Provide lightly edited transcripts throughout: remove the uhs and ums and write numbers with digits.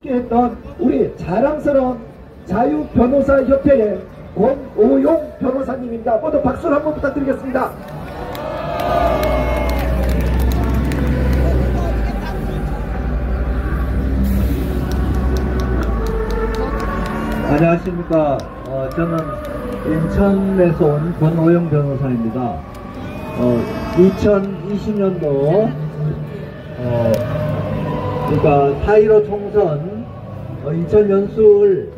했던 우리 자랑스러운 자유변호사협회의 권오용 변호사님입니다. 모두 박수를 한번 부탁드리겠습니다. 안녕하십니까. 저는 인천에서 온 권오용 변호사입니다. 2020년도 그러니까 4.15 총선 인천 연수을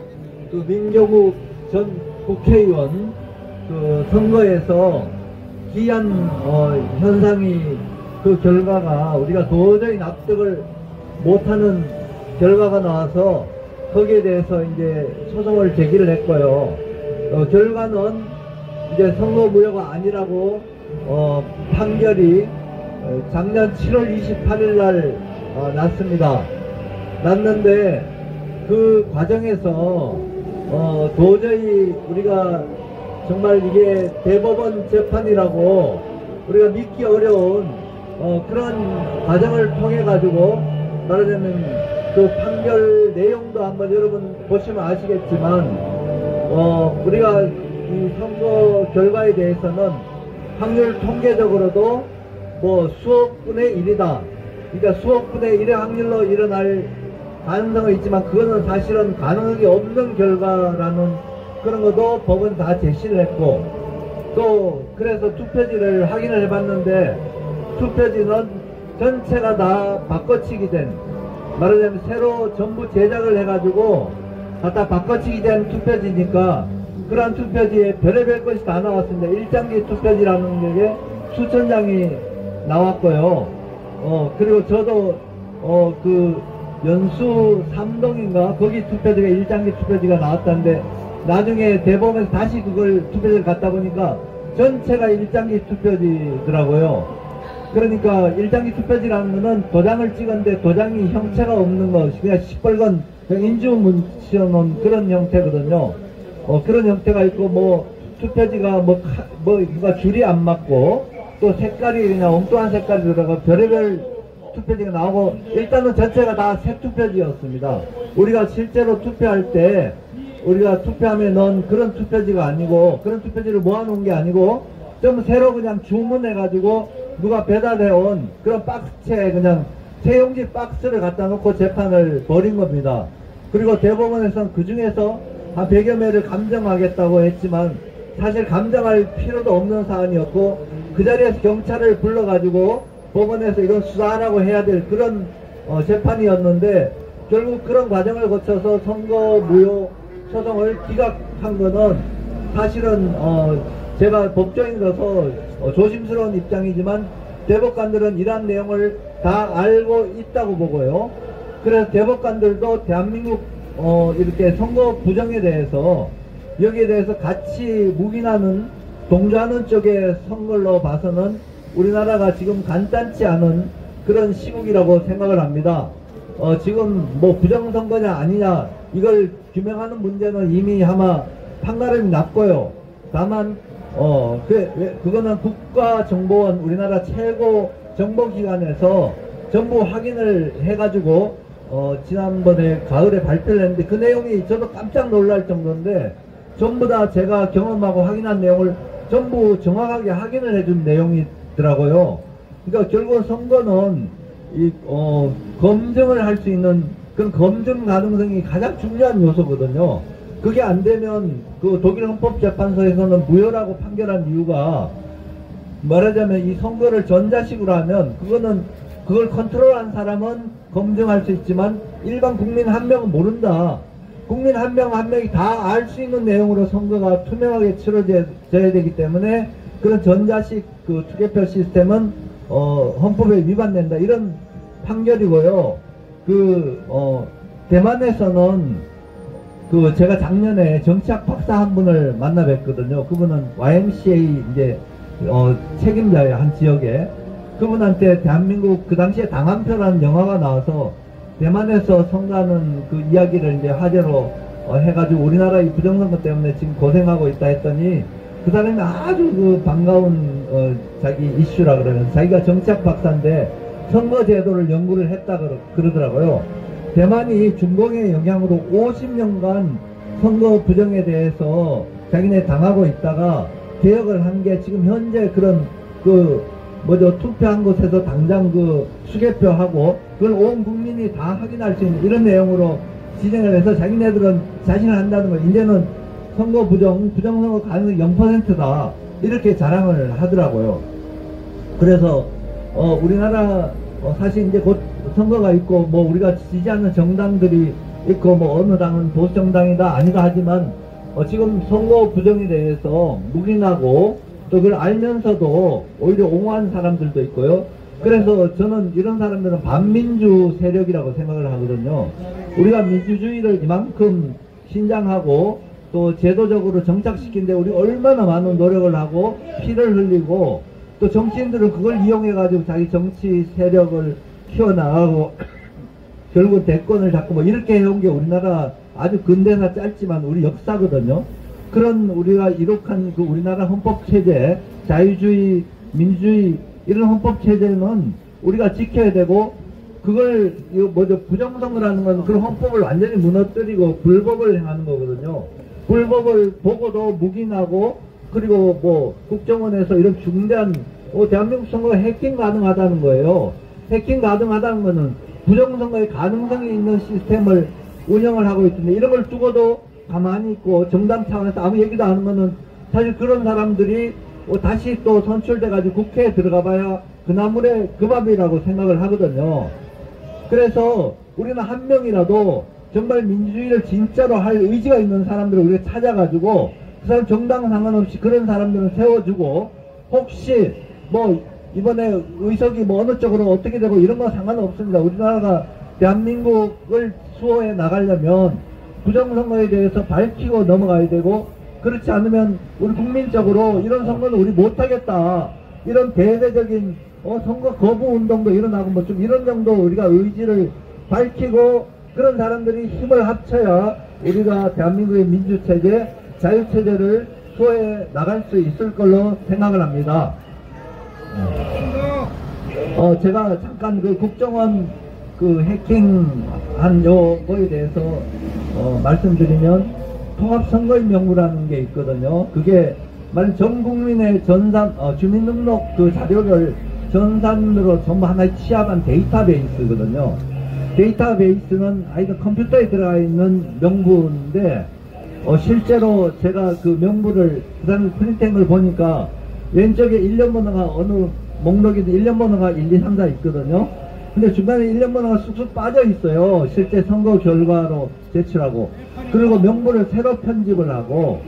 그 민경욱 전 국회의원 그 선거에서 기한 현상이 그 결과가 우리가 도저히 납득을 못하는 결과가 나와서 거기에 대해서 이제 소송을 제기를 했고요. 결과는 이제 선거 무효가 아니라고 판결이 작년 7월 28일 날 났습니다. 났는데 그 과정에서 도저히 우리가 정말 이게 대법원 재판이라고 우리가 믿기 어려운 그런 과정을 통해 가지고 말하자면 그 판결 내용도 한번 여러분 보시면 아시겠지만 우리가 이 선거 결과에 대해서는 확률 통계적으로도 뭐 수억 분의 1이다. 그러니까 수억 분의 1의 확률로 일어날 가능성은 있지만 그거는 사실은 가능성이 없는 결과라는 그런 것도 법은 다 제시를 했고, 또 그래서 투표지를 확인을 해봤는데 투표지는 전체가 다 바꿔치기 된, 말하자면 새로 전부 제작을 해가지고 갖다 바꿔치기 된 투표지니까 그러한 투표지에 별의별 것이 다 나왔습니다. 일장기 투표지라는 게 수천 장이 나왔고요. 그리고 저도 그 연수 3동인가 거기 투표지가 일장기 투표지가 나왔다는데 나중에 대법원에서 다시 그걸 투표지를 갖다 보니까 전체가 일장기 투표지더라고요. 그러니까 일장기 투표지라는 거는 도장을 찍었는데 도장이 형체가 없는 것, 그냥 시뻘건 인주문 씌워놓은 그런 형태거든요. 그런 형태가 있고, 뭐 투표지가 뭔가 줄이 안 맞고 또 색깔이 그냥 엉뚱한 색깔이 들어가 별의별 투표지가 나오고, 일단은 전체가 다 새 투표지였습니다. 우리가 실제로 투표할 때 우리가 투표함에 넣은 그런 투표지가 아니고, 그런 투표지를 모아놓은 게 아니고 좀 새로 그냥 주문해가지고 누가 배달해온 그런 박스채 그냥 세용지 박스를 갖다 놓고 재판을 벌인 겁니다. 그리고 대법원에서는 그 중에서 한 100여 매를 감정하겠다고 했지만 사실 감정할 필요도 없는 사안이었고, 그 자리에서 경찰을 불러가지고 법원에서 이건 수사하라고 해야 될 그런 재판이었는데, 결국 그런 과정을 거쳐서 선거 무효 소송을 기각한 거는 사실은 제가 법조인으로서 조심스러운 입장이지만 대법관들은 이러한 내용을 다 알고 있다고 보고요. 그래서 대법관들도 대한민국 이렇게 선거 부정에 대해서 여기에 대해서 같이 묵인하는 동조하는 쪽에 선 걸로 봐서는 우리나라가 지금 간단치 않은 그런 시국이라고 생각을 합니다. 지금 뭐 부정선거냐 아니냐 이걸 규명하는 문제는 이미 아마 판가름이 났고요. 다만 그거는 국가정보원 우리나라 최고 정보기관에서 전부 확인을 해가지고 지난번에 가을에 발표를 했는데 그 내용이 저도 깜짝 놀랄 정도인데 전부 다 제가 경험하고 확인한 내용을 전부 정확하게 확인을 해준 내용이더라고요. 그러니까 결국은 선거는 검증을 할 수 있는 그런 검증 가능성이 가장 중요한 요소거든요. 그게 안 되면 그 독일 헌법재판소에서는 무효라고 판결한 이유가, 말하자면 이 선거를 전자식으로 하면 그걸 컨트롤한 사람은 검증할 수 있지만 일반 국민 한 명은 모른다. 국민 한 명 한 명이 다 알 수 있는 내용으로 선거가 투명하게 치러져야 되기 때문에 그런 전자식 그 투개표 시스템은 헌법에 위반된다. 이런 판결이고요. 대만에서는 제가 작년에 정치학 박사 한 분을 만나 뵀거든요. 그분은 YMCA 이제 책임자예요, 한 지역에. 그분한테 대한민국 그 당시에 당한표라는 영화가 나와서 대만에서 선거하는 그 이야기를 이제 화제로 해가지고 우리나라 이 부정선거 때문에 지금 고생하고 있다 했더니 그 사람이 아주 그 반가운 자기 이슈라 그러면 자기가 정치학 박사인데 선거제도를 연구를 했다 그러더라고요. 대만이 중공의 영향으로 50년간 선거 부정에 대해서 자기네 당하고 있다가 개혁을 한 게 지금 현재 그런 투표한 곳에서 당장 수개표하고 그걸 온 국민이 다 확인할 수 있는 이런 내용으로 진행을 해서 자기네들은 자신을 한다는 걸 이제는 선거 부정선거 가능성이 0%다 이렇게 자랑을 하더라고요. 그래서 우리나라 사실 이제 곧 선거가 있고 우리가 지지하는 정당들이 있고 어느 당은 보수정당이다 아니다 하지만 지금 선거 부정에 대해서 묵인하고 또 그걸 알면서도 오히려 옹호하는 사람들도 있고요. 그래서 저는 이런 사람들은 반민주 세력이라고 생각을 하거든요. 우리가 민주주의를 이만큼 신장하고 또 제도적으로 정착시키는데 우리 얼마나 많은 노력을 하고 피를 흘리고 또 정치인들은 그걸 이용해 가지고 자기 정치 세력을 키워나가고 결국 대권을 잡고 이렇게 해온 게 우리나라 아주 근대나 짧지만 우리 역사거든요. 그런 우리가 이룩한 우리나라 헌법체제, 자유주의, 민주주의 이런 헌법체제는 우리가 지켜야 되고 그걸 부정선거라는 건 그런 헌법을 완전히 무너뜨리고 불법을 행하는 거거든요. 불법을 보고도 묵인하고 그리고 국정원에서 이런 중대한 대한민국 선거가 해킹 가능하다는 거예요. 해킹 가능하다는 거는 부정선거의 가능성이 있는 시스템을 운영을 하고 있는데 이런 걸 두고도 가만히 있고 정당 차원에서 아무 얘기도 안 하면은 사실 그런 사람들이 다시 또 선출돼 가지고 국회에 들어가 봐야 그나물의 그 밥이라고 생각을 하거든요. 그래서 우리는 한 명이라도 정말 민주주의를 진짜로 할 의지가 있는 사람들을 우리가 찾아가지고 그 사람 정당 상관없이 그런 사람들은 세워주고 혹시 이번에 의석이 어느 쪽으로 어떻게 되고 이런 거 상관없습니다. 우리나라가 대한민국을 수호해 나가려면 부정선거에 대해서 밝히고 넘어가야 되고 그렇지 않으면 우리 국민적으로 이런 선거는 우리 못하겠다 이런 대대적인 선거 거부 운동도 일어나고 좀 이런 정도 우리가 의지를 밝히고 그런 사람들이 힘을 합쳐야 우리가 대한민국의 민주체제 자유체제를 수호해 나갈 수 있을 걸로 생각을 합니다. 제가 잠깐 국정원 해킹한 요거에 대해서 말씀드리면 통합선거인 명부라는 게 있거든요. 그게 전 국민의 주민등록 자료를 전산으로 전부 하나의 취합한 데이터베이스거든요. 데이터베이스는 하여튼 컴퓨터에 들어가 있는 명부인데 실제로 제가 그 명부를 그 다음에 프린트한 걸 보니까 왼쪽에 1년 번호가 어느 목록에도 1년 번호가 1, 2, 3, 4 있거든요. 근데 중간에 1년 번호가 쑥쑥 빠져 있어요. 실제 선거 결과로 제출하고. 그리고 명부를 새로 편집을 하고,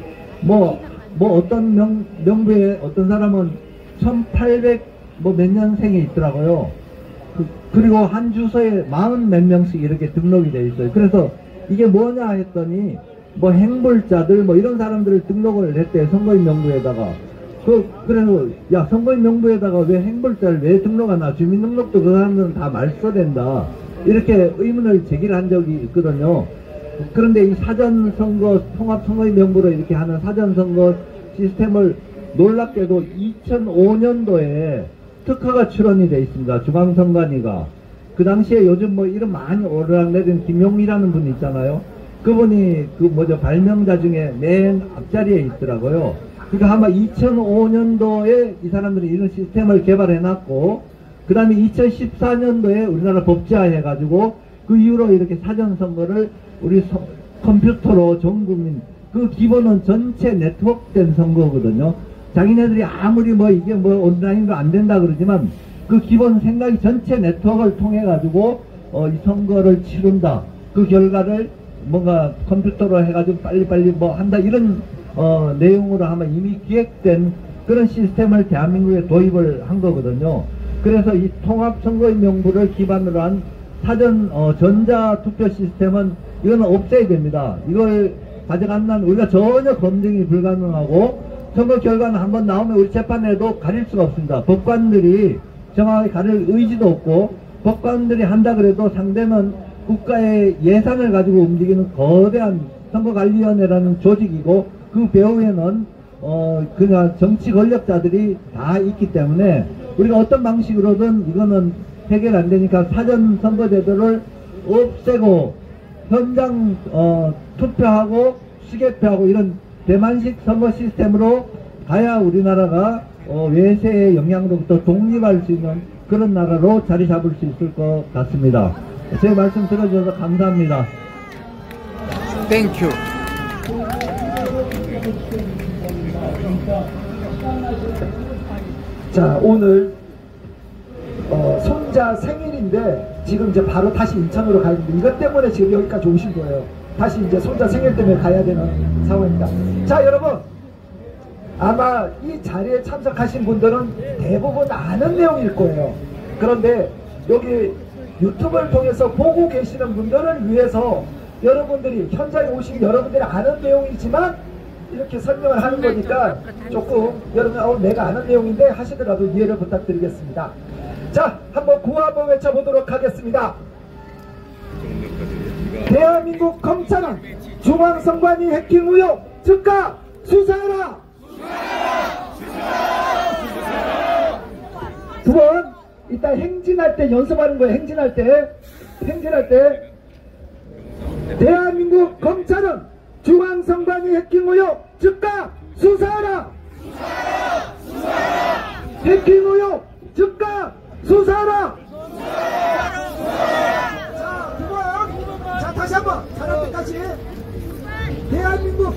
어떤 명부에 어떤 사람은 1800 몇 년생이 있더라고요. 그리고 한 주소에 40 몇 명씩 이렇게 등록이 돼 있어요. 그래서 이게 뭐냐 했더니, 행불자들, 이런 사람들을 등록을 했대요. 선거인 명부에다가. 그래서, 선거인 명부에다가 왜 행불자를 왜 등록하나? 주민등록도 그 사람들은 다 말소된다. 이렇게 의문을 제기를 한 적이 있거든요. 그런데 이 사전선거, 통합선거인 명부로 이렇게 하는 사전선거 시스템을 놀랍게도 2005년도에 특허가 출원이 돼 있습니다. 중앙선관위가. 그 당시에 요즘 이름 많이 오르락내린 김용미라는 분이 있잖아요. 그분이 발명자 중에 맨 앞자리에 있더라고요. 그러니까 아마 2005년도에 이 사람들이 이런 시스템을 개발해놨고, 그 다음에 2014년도에 우리나라 법제화해가지고, 그 이후로 이렇게 사전선거를 우리 컴퓨터로 전 국민, 그 기본은 전체 네트워크된 선거거든요. 자기네들이 아무리 이게 온라인으로 안 된다 그러지만, 그 기본 생각이 전체 네트워크를 통해가지고, 이 선거를 치른다. 그 결과를 뭔가 컴퓨터로 해가지고 빨리빨리 한다. 이런 내용으로 아마 이미 기획된 그런 시스템을 대한민국에 도입을 한 거거든요. 그래서 이 통합선거인 명부를 기반으로 한 사전 전자투표 시스템은 이거는 없애야 됩니다. 이걸 가져간다면 우리가 전혀 검증이 불가능하고 선거 결과는 한번 나오면 우리 재판에도 가릴 수가 없습니다. 법관들이 정확하게 가릴 의지도 없고 법관들이 한다 그래도 상대는 국가의 예산을 가지고 움직이는 거대한 선거관리위원회라는 조직이고 그 배후에는 그냥 정치 권력자들이 다 있기 때문에 우리가 어떤 방식으로든 이거는 해결 안 되니까 사전 선거제도를 없애고 현장 투표하고 시계표하고 이런 대만식 선거 시스템으로 가야 우리나라가 외세의 영향으로부터 독립할 수 있는 그런 나라로 자리 잡을 수 있을 것 같습니다. 제 말씀 들어주셔서 감사합니다. 땡큐. 자, 오늘 손자 생일인데 지금 이제 바로 다시 인천으로 가야 됩니다. 이것 때문에 지금 여기까지 오신 거예요. 다시 이제 손자 생일 때문에 가야 되는 상황입니다. 자, 여러분, 아마 이 자리에 참석하신 분들은 대부분 아는 내용일 거예요. 그런데 여기 유튜브를 통해서 보고 계시는 분들을 위해서 여러분들이 현장에 오신 여러분들이 아는 내용이지만 이렇게 설명을 하는 거니까 조금 여러분 내가 아는 내용인데 하시더라도 이해를 부탁드리겠습니다. 자, 한번 구호 한번 외쳐보도록 하겠습니다. 대한민국 검찰은 중앙선관위 해킹 의혹 즉각 수사하라! 두 번 이따 행진할 때 연습하는 거예요. 행진할 때 대한민국 검찰은 중앙선관위 해킹 의혹 즉각 수사하라! 해킹 의혹 즉각 수사하라! 자, 두 번. 자, 다시 한번. 잘할 때까지. 대한민국.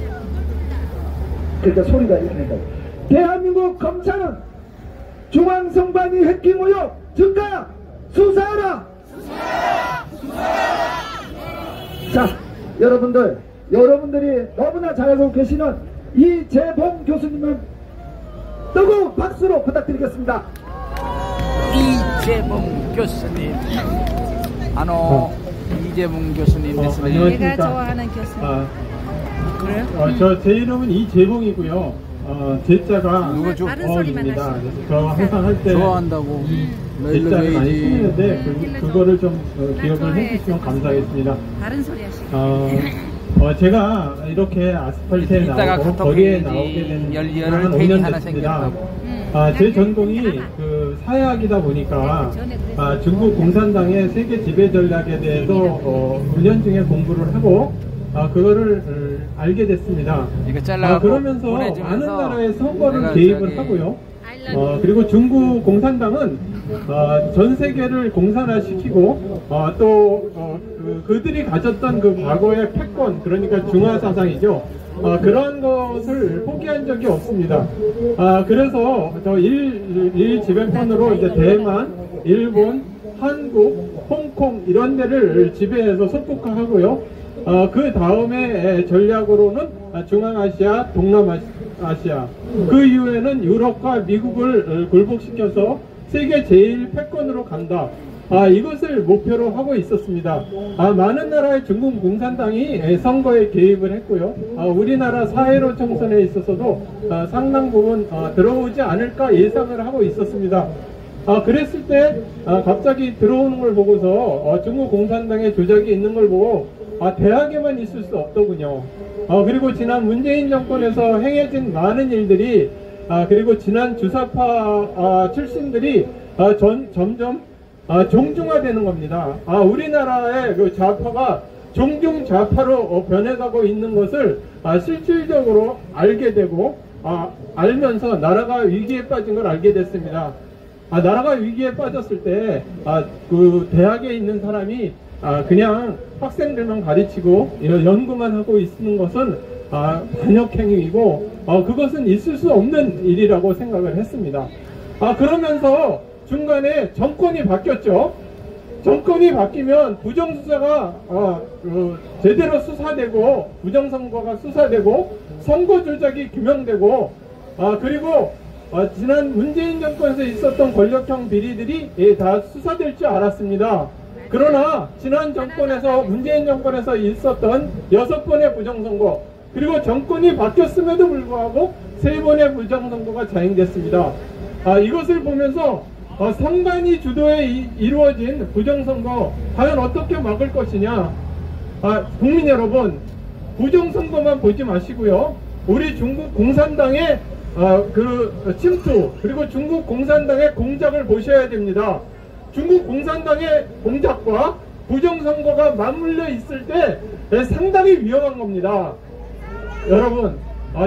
그러니까 소리가 이렇게 된다. 대한민국 검찰은 중앙선관위 해킹 의혹 즉각 수사하라! 자, 여러분들이 너무나 잘 알고 계시는 이재봉 교수님을 뜨거운 박수로 부탁드리겠습니다. 이재봉 교수님. 이재봉 교수님 됐습니다. 내가 좋아하는 교수님. 그래요? 제 이름은 이재봉이고요. 제자가 누구죠? 다른 소리만 어입니다. 하시고. 저 항상 할 때 좋아한다고. 제자를 많이 쓰는데 그거를 좀 기억을 좋아해. 해주시면 감사하겠습니다. 다른 소리 하시고. 제가 이렇게 아스팔트에 이따가 나오고 카톡 거리에 페이지 나오게 된 열혈을 한 괜히 5년 하나 됐습니다. 생겼다고. 제 전공이 그 사회학이다 보니까 중국 공산당의 세계 지배 전략에 대해서 은연중에 공부를 하고 그거를 알게 됐습니다. 이거 잘라서 그러면서 보내주면서 많은 나라의 선거를 내가 개입을 저기 하고요. 그리고 중국 공산당은 전 세계를 공산화시키고 그들이 가졌던 그 과거의 패권, 그러니까 중화 사상이죠. 그런 것을 포기한 적이 없습니다. 그래서 저 일 지배권으로 이제 대만, 일본, 한국, 홍콩 이런 데를 지배해서 속국화하고요. 그 다음에 전략으로는 중앙아시아, 동남아시아, 그 이후에는 유럽과 미국을 굴복시켜서 세계 제1 패권으로 간다. 이것을 목표로 하고 있었습니다. 많은 나라의 중국 공산당이 선거에 개입을 했고요. 우리나라 4.15 총선에 있어서도 상당 부분 들어오지 않을까 예상을 하고 있었습니다. 그랬을 때 갑자기 들어오는 걸 보고서 중국 공산당의 조작이 있는 걸 보고 대학에만 있을 수 없더군요. 그리고 지난 문재인 정권에서 행해진 많은 일들이 그리고 지난 주사파 출신들이 점점 종중화되는 겁니다. 우리나라의 그 좌파가 종중 좌파로 변해가고 있는 것을 실질적으로 알게 되고 알면서 나라가 위기에 빠진 걸 알게 됐습니다. 나라가 위기에 빠졌을 때 그 대학에 있는 사람이 그냥 학생들만 가르치고 연구만 하고 있는 것은 반역행위이고 그것은 있을 수 없는 일이라고 생각을 했습니다. 그러면서 중간에 정권이 바뀌었죠. 정권이 바뀌면 부정수사가 제대로 수사되고 부정선거가 수사되고 선거 조작이 규명되고 그리고 지난 문재인 정권에서 있었던 권력형 비리들이 다 수사될 줄 알았습니다. 그러나 지난 정권에서 문재인 정권에서 있었던 6번의 부정선거 그리고 정권이 바뀌었음에도 불구하고 3번의 부정선거가 자행됐습니다. 이것을 보면서 선관위 주도에 이루어진 부정선거 과연 어떻게 막을 것이냐. 국민 여러분, 부정선거만 보지 마시고요. 우리 중국 공산당의 그 침투 그리고 중국 공산당의 공작을 보셔야 됩니다. 중국 공산당의 공작과 부정선거가 맞물려 있을 때 상당히 위험한 겁니다. 여러분,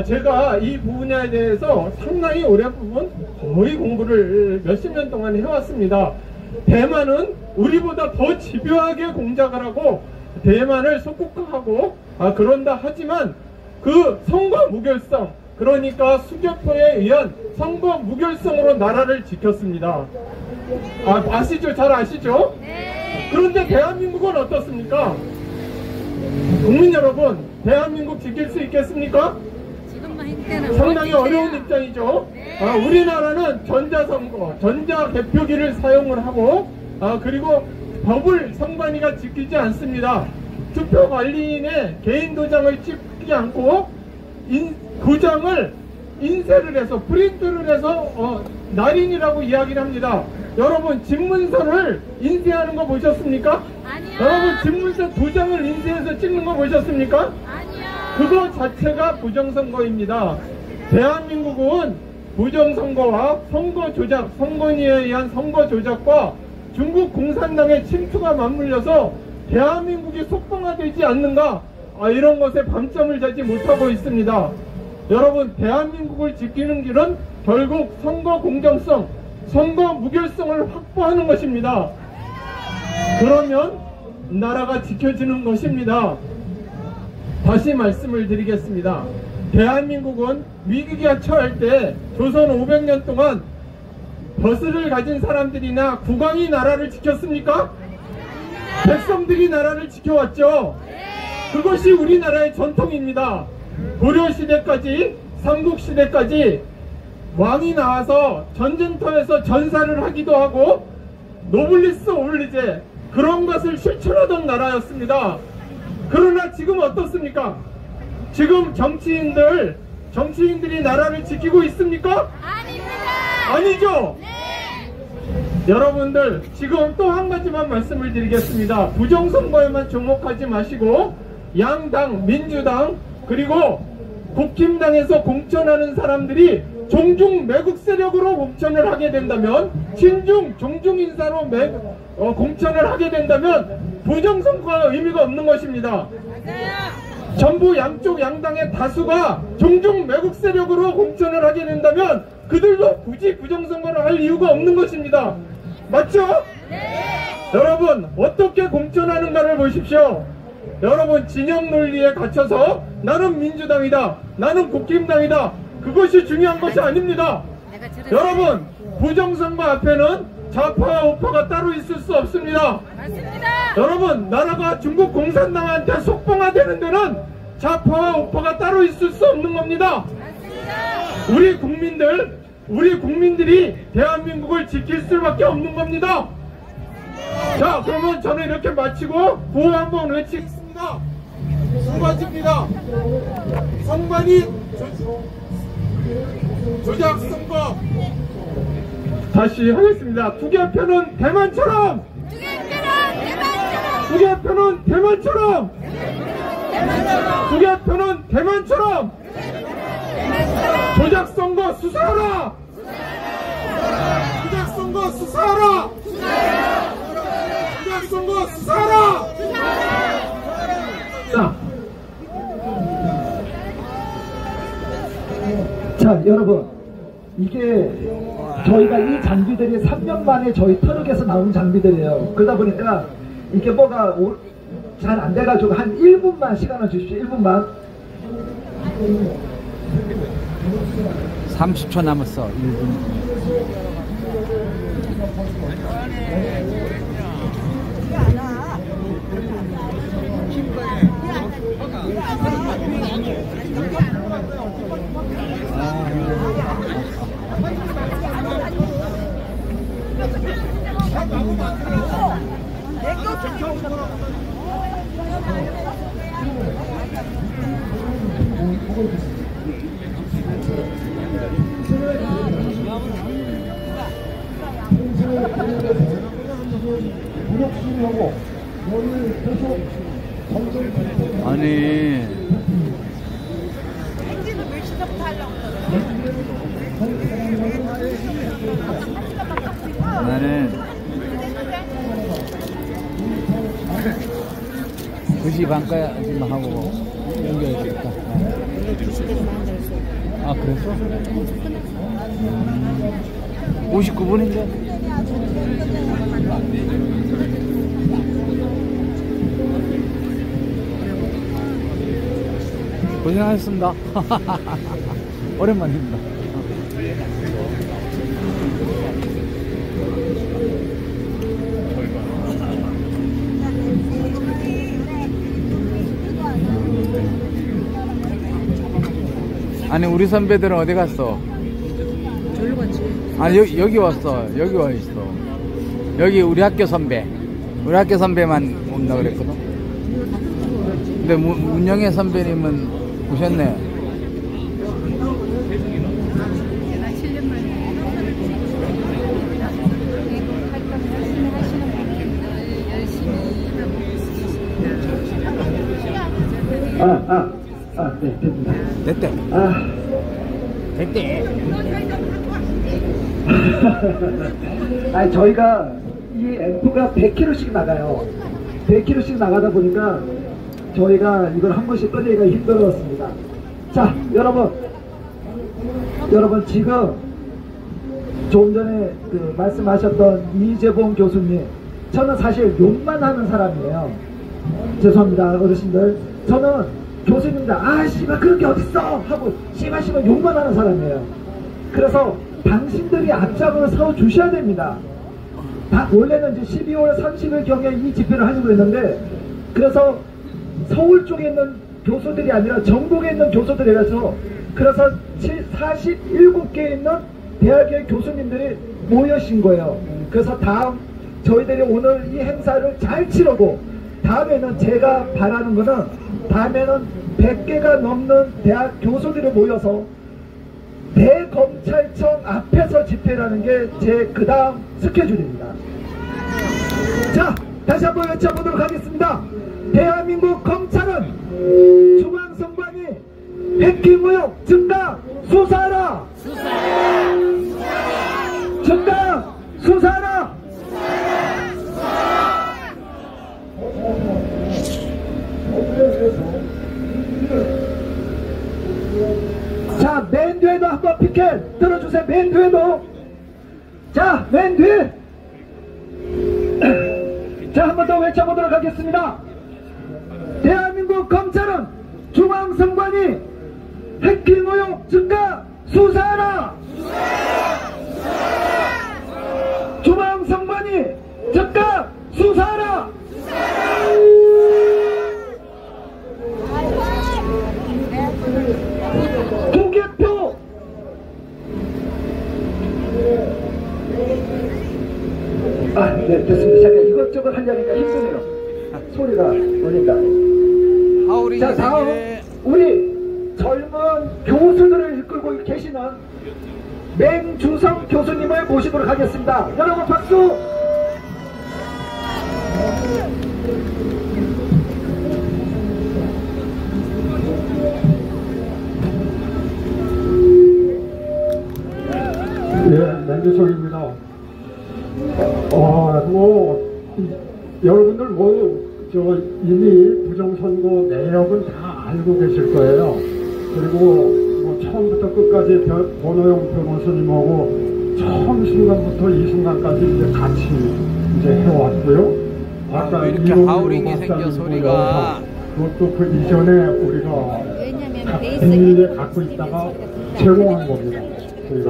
제가 이 분야에 대해서 상당히 오랜 부분 거의 공부를 몇십 년 동안 해왔습니다. 대만은 우리보다 더 집요하게 공작을 하고 대만을 속국화하고 그런다 하지만 그 선거 무결성, 그러니까 수교포에 의한 선거 무결성으로 나라를 지켰습니다. 아시죠? 잘 아시죠? 네. 그런데 대한민국은 어떻습니까? 국민 여러분, 대한민국 지킬 수 있겠습니까? 지금만 힘드는 상당히 어려운 입장이죠. 우리나라는 전자선거, 전자개표기를 사용을 하고 그리고 법을 선관위가 지키지 않습니다. 투표관리인의 개인 도장을 찍지 않고 도장을 인쇄를 해서 프린트를 해서 날인이라고 이야기를 합니다. 여러분, 집문서를 인쇄하는 거 보셨습니까? 아니요. 여러분, 집문서 도장을 인쇄해서 찍는 거 보셨습니까? 아니요. 그거 자체가 부정선거입니다. 대한민국은 부정선거와 선거조작, 선관위에 의한 선거조작과 중국 공산당의 침투가 맞물려서 대한민국이 속방화되지 않는가, 이런 것에 방점을 잡지 못하고 있습니다. 여러분, 대한민국을 지키는 길은 결국 선거 공정성, 선거 무결성을 확보하는 것입니다. 그러면 나라가 지켜지는 것입니다. 다시 말씀을 드리겠습니다. 대한민국은 위기가 처할 때 조선 500년 동안 벼슬을 가진 사람들이나 국왕이 나라를 지켰습니까? 백성들이 나라를 지켜왔죠. 그것이 우리나라의 전통입니다. 고려시대까지, 삼국시대까지 왕이 나와서 전쟁터에서 전사를 하기도 하고 노블리스 오블리제, 그런 것을 실천하던 나라였습니다. 그러나 지금 어떻습니까? 지금 정치인들이 나라를 지키고 있습니까? 아닙니다. 아니죠? 네. 여러분들, 지금 또 한 가지만 말씀을 드리겠습니다. 부정선거에만 주목하지 마시고 양당, 민주당, 그리고 국힘당에서 공천하는 사람들이 종중 매국 세력으로 공천을 하게 된다면, 친중, 종중 인사로 공천을 하게 된다면 부정선거가 의미가 없는 것입니다. 전부 양쪽 양당의 다수가 종중 매국 세력으로 공천을 하게 된다면 그들도 굳이 부정선거를 할 이유가 없는 것입니다. 맞죠? 네. 여러분, 어떻게 공천하는가를 보십시오. 여러분, 진영 논리에 갇혀서 나는 민주당이다, 나는 국힘당이다, 그것이 중요한 것이 아닙니다. 여러분, 부정선거 앞에는 좌파와 우파가 따로 있을 수 없습니다. 맞습니다. 여러분, 나라가 중국 공산당한테 속봉화되는 데는 좌파와 우파가 따로 있을 수 없는 겁니다. 맞습니다. 우리 국민들이 대한민국을 지킬 수밖에 없는 겁니다. 자, 그러면 저는 이렇게 마치고 구호 한번 외치겠습니다. 두 가지입니다. 선관위 조작 선거. 다시 하겠습니다. 투개표는 대만처럼! 투개표는 대만처럼! 투개표는 대만처럼! 조작선거 수사하라! 조작선거 수사하라! 조작선거 수사하라! 자, 여러분, 이게 저희가 이 장비들이 3년 만에 저희 트럭에서 나온 장비들이에요. 그러다 보니까 이게 뭐가 잘 안 돼가지고 한 1분만 시간을 주십시오. 1분만. 30초 남았어. 1분. 아니, 나는 2시 반까지만 하고 연결되겠다. 아, 그랬어? 59분인데? 고생하셨습니다. 오랜만입니다. 아니, 우리 선배들은 어디 갔어? 저기로 갔지. 아니, 여기 왔어. 여기 와 있어. 여기 우리 학교 선배. 우리 학교 선배만 온다 그랬거든. 근데 문영애 선배님은 오셨네. 제가 7년 만에 외국 활동 열심히 하시는 분들 열심히 하고 있습니다. 네, 됩니다. 됐대. 됐대. 아니, 저희가 이 앰프가 100kg씩 나가요. 100kg씩 나가다 보니까 저희가 이걸 한 번씩 꺼내기가 힘들었습니다. 자, 여러분 지금 조금 전에 그 말씀하셨던 이재봉 교수님, 저는 사실 욕만 하는 사람이에요. 죄송합니다, 어르신들. 저는 교수님들, 씨발 그런 게 어딨어 하고 씨발 욕만 하는 사람이에요. 그래서 당신들이 앞장을 서 주셔야 됩니다. 원래는 이제 12월 30일 경에 이 집회를 하려고 했는데, 그래서 서울 쪽에 있는 교수들이 아니라 전국에 있는 교수들이라서, 그래서 47개에 있는 대학의 교수님들이 모여신 거예요. 그래서 저희들이 오늘 이 행사를 잘 치르고, 다음에는 제가 바라는 거는, 다음에는 100개가 넘는 대학 교수들이 모여서 대검찰청 앞에서 집회라는 게 제 그 다음 스케줄입니다. 자, 다시 한번 외쳐보도록 하겠습니다. 대한민국 검찰은 중앙선관위 해킹의혹 즉각 수사하라! 즉각 수사하라! 자, 맨 뒤에도 한번 피켓 들어주세요. 맨 뒤에도. 자, 맨 뒤. 자, 한 번 더 외쳐보도록 하겠습니다. 대한민국 검찰은 중앙선관위 해킹 의혹 즉각 수사하라! 중앙선관위 즉각 수사하라! 투개표! 네, 됐습니다. 제가 이것저것 하려니까 힘드네요. 소리가 오니까. 자, 다음 우리 젊은 교수들을 이끌고 계시는 맹주성 교수님을 모시도록 하겠습니다. 여러분 박수! 예, 맹주성입니다. 여러분들 이미 부정선거 내역은 다 알고 계실 거예요. 그리고 처음부터 끝까지 권오영 변호사님하고 처음 순간부터 이 순간까지 이제 같이 해왔고요. 아까 이렇게 하우링이 생겨 소리가. 그것도 그 이전에 우리가 왜냐면 비밀에 갖고 있다가 제공한 겁니다. 저희가.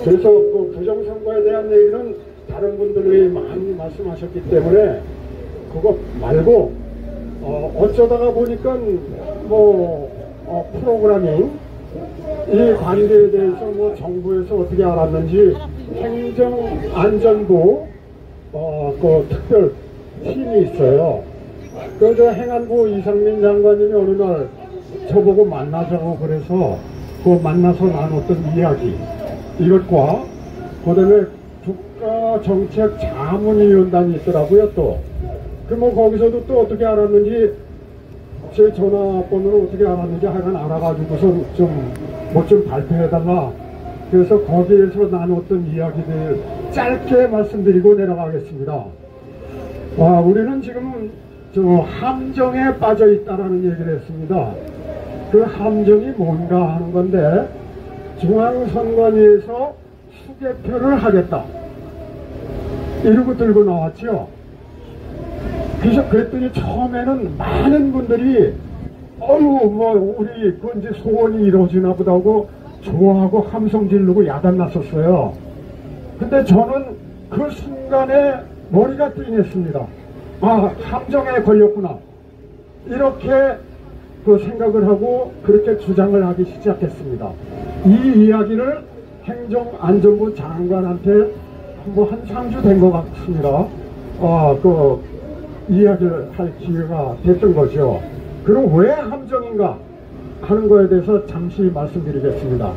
그래서 그 부정선거에 대한 얘기는 다른 분들이 많이 말씀하셨기 때문에 그거 말고 어쩌다가 보니까 프로그라밍 이 관계에 대해서 정부에서 어떻게 알았는지 행정안전부 그 특별 팀이 있어요. 그래서 행안부 이상민 장관님이 어느 날 저보고 만나자고 그래서 그 만나서 나눴던 이야기 이것과 그다음에 국가정책자문위원단이 있더라고요. 또 그 거기서도 또 어떻게 알았는지 제 전화번호를 어떻게 알았는지 하여간 알아가지고서 좀 발표해달라. 그래서 거기에서 나눴던 이야기들 짧게 말씀드리고 내려가겠습니다. 우리는 지금 함정에 빠져 있다라는 얘기를 했습니다. 그 함정이 뭔가 하는 건데, 중앙선관위에서 수개표를 하겠다 이러고 들고 나왔죠. 그래서 그랬더니 처음에는 많은 분들이 우리 그 이제 소원이 이루어지나 보다 하고 좋아하고 함성 지르고 야단 났었어요. 근데 저는 그 순간에 머리가 띵했습니다. 함정에 걸렸구나, 이렇게 그 생각을 하고 그렇게 주장을 하기 시작했습니다. 이 이야기를 행정안전부 장관한테 한 3주 된 것 같습니다. 그 이야기를 할 기회가 됐던 거죠. 그럼 왜 함정인가 하는 거에 대해서 잠시 말씀드리겠습니다.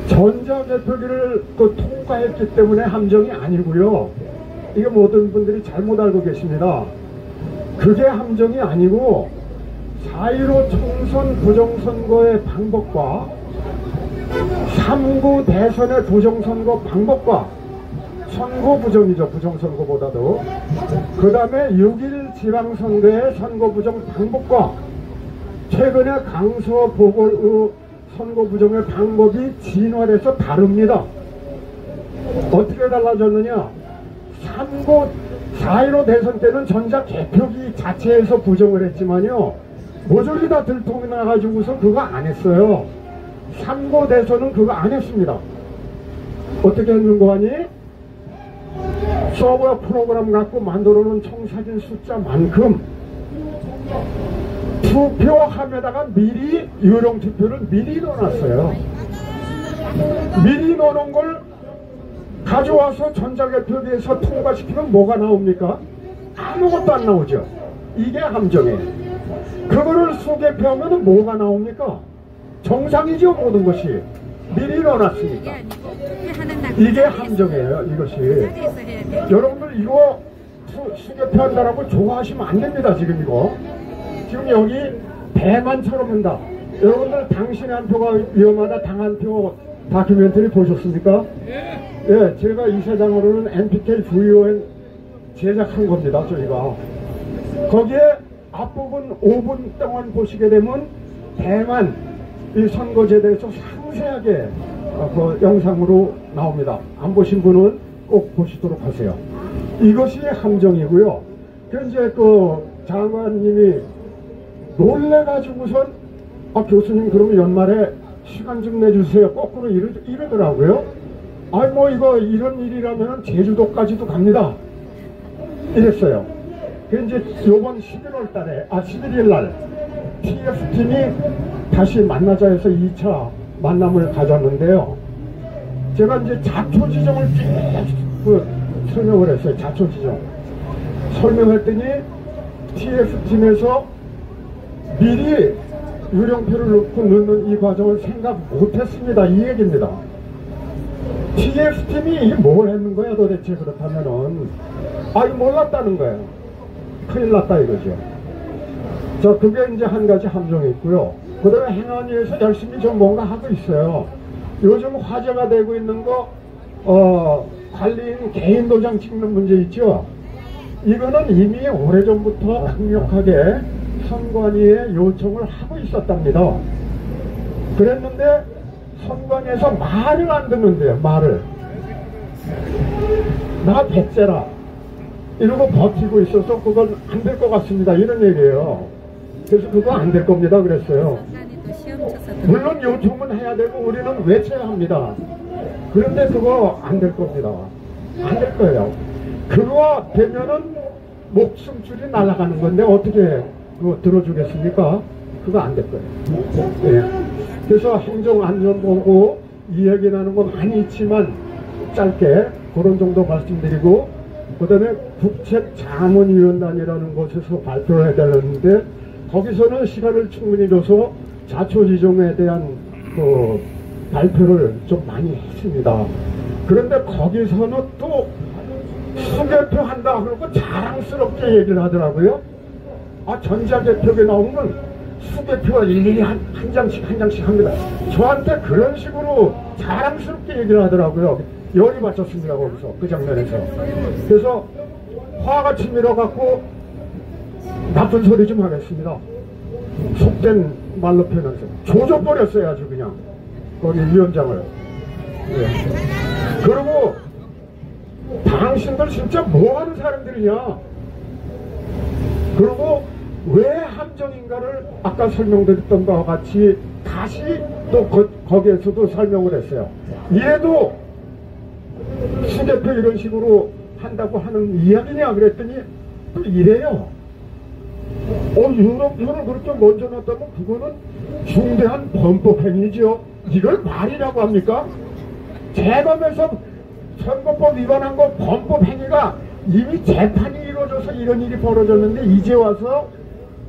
전자개표기를 통과했기 때문에 함정이 아니고요. 이거 모든 분들이 잘못 알고 계십니다. 그게 함정이 아니고 4.15 총선 부정선거의 방법과 3구 대선의 부정선거 방법과 선거 부정이죠. 부정선거보다도. 그 다음에 6.1 지방선거의 선거 부정 방법과 최근에 강서 보궐의 선거 부정의 방법이 진화돼서 다릅니다. 어떻게 달라졌느냐? 3구 4.15 대선 때는 전자개표기 자체에서 부정을 했지만요, 모조리 다 들통이 나가지고서 그거 안 했어요. 3구 대선은 그거 안 했습니다. 어떻게 했는 거 아니? 서버 프로그램 갖고 만들어 놓은 청사진 숫자만큼 투표함에다가 미리 유령 투표를 미리 넣어놨어요. 미리 넣어놓은 걸 가져와서 전자개표기에서 통과시키면 뭐가 나옵니까? 아무것도 안 나오죠. 이게 함정이에요. 그거를 수개표하면 뭐가 나옵니까? 정상이죠. 모든 것이 미리 넣어놨으니까. 이게 함정이에요. 이것이. 여러분들 이거 수개표한다라고 좋아하시면 안 됩니다. 지금 이거 지금 여기 대만처럼 한다. 여러분들 당신의 한 표가 위험하다 당 한 표 다큐멘터리 보셨습니까? 예, 제가 이사장으로는 NPK VON 제작한 겁니다. 저희가 거기에 앞부분 5분 동안 보시게 되면 대만 이 선거제에 대해서 상세하게 그 영상으로 나옵니다. 안 보신 분은 꼭 보시도록 하세요. 이것이 함정이고요. 이제 그 장관님이 놀래가지고선 교수님 그러면 연말에 시간 좀 내주세요. 거꾸로 이러더라고요. 뭐 이거 이런 일이라면 제주도까지도 갑니다. 이랬어요. 이제 요번 11월 달에 11일 날 TF팀이 다시 만나자 해서 2차 만남을 가졌는데요. 제가 이제 자초지정을 쭉 설명을 했어요. 자초지정 설명했더니 TF팀에서 미리 유령표를 넣고 넣는 이 과정을 생각 못했습니다. 이 얘기입니다. TF팀이 뭘 했는 거야 도대체. 그렇다면은 몰랐다는 거예요. 큰일 났다 이거죠. 그게 이제 한 가지 함정이 있고요. 그 다음에 행안위에서 열심히 좀 뭔가 하고 있어요. 요즘 화제가 되고 있는 거 관리인 개인 도장 찍는 문제 있죠. 이거는 이미 오래전부터 강력하게 선관위에 요청을 하고 있었답니다. 그랬는데 선관위에서 말을 안 듣는데요. 말을 나 백제라 이러고 버티고 있어서 그건 안 될 것 같습니다. 이런 얘기예요. 그래서 그거 안 될 겁니다. 그랬어요. 물론 요청은 해야 되고 우리는 외쳐야 합니다. 그런데 그거 안 될 겁니다. 안 될 거예요. 그거 되면은 목숨줄이 날아가는 건데 어떻게 그거 들어주겠습니까? 그거 안 될 거예요. 예. 그래서 행정안전보고 이야기 나는 건 많이 있지만 짧게 그런 정도 말씀드리고, 그 다음에 국책자문위원단이라는 곳에서 발표를 해야 되는데 거기서는 시간을 충분히 줘서 자초지정에 대한 그 발표를 좀 많이 했습니다. 그런데 거기서는 또 수개표 한다 그러고 자랑스럽게 얘기를 하더라고요. 전자개표에 나오면 수개표가 일일이 한 장씩 합니다. 저한테 그런 식으로 자랑스럽게 얘기를 하더라고요. 열이 받쳤습니다. 거기서 그 장면에서. 그래서 화가 치밀어 갖고 나쁜 소리 좀 하겠습니다. 속된 말로 표현해서 조져버렸어요. 아주 그냥 거기 위원장을. 예. 그리고 당신들 진짜 뭐하는 사람들이냐. 그리고 왜 함정인가를 아까 설명드렸던 바와 같이 다시 또 거기에서도 설명을 했어요. 이래도 수 대표 이런 식으로 한다고 하는 이야기냐 그랬더니 또 이래요. 이거를 그렇게 먼저 놨다면 그거는 중대한 범법행위죠. 이걸 말이라고 합니까? 재검에서 선거법 위반한 거 범법행위가 이미 재판이 이루어져서 이런 일이 벌어졌는데 이제 와서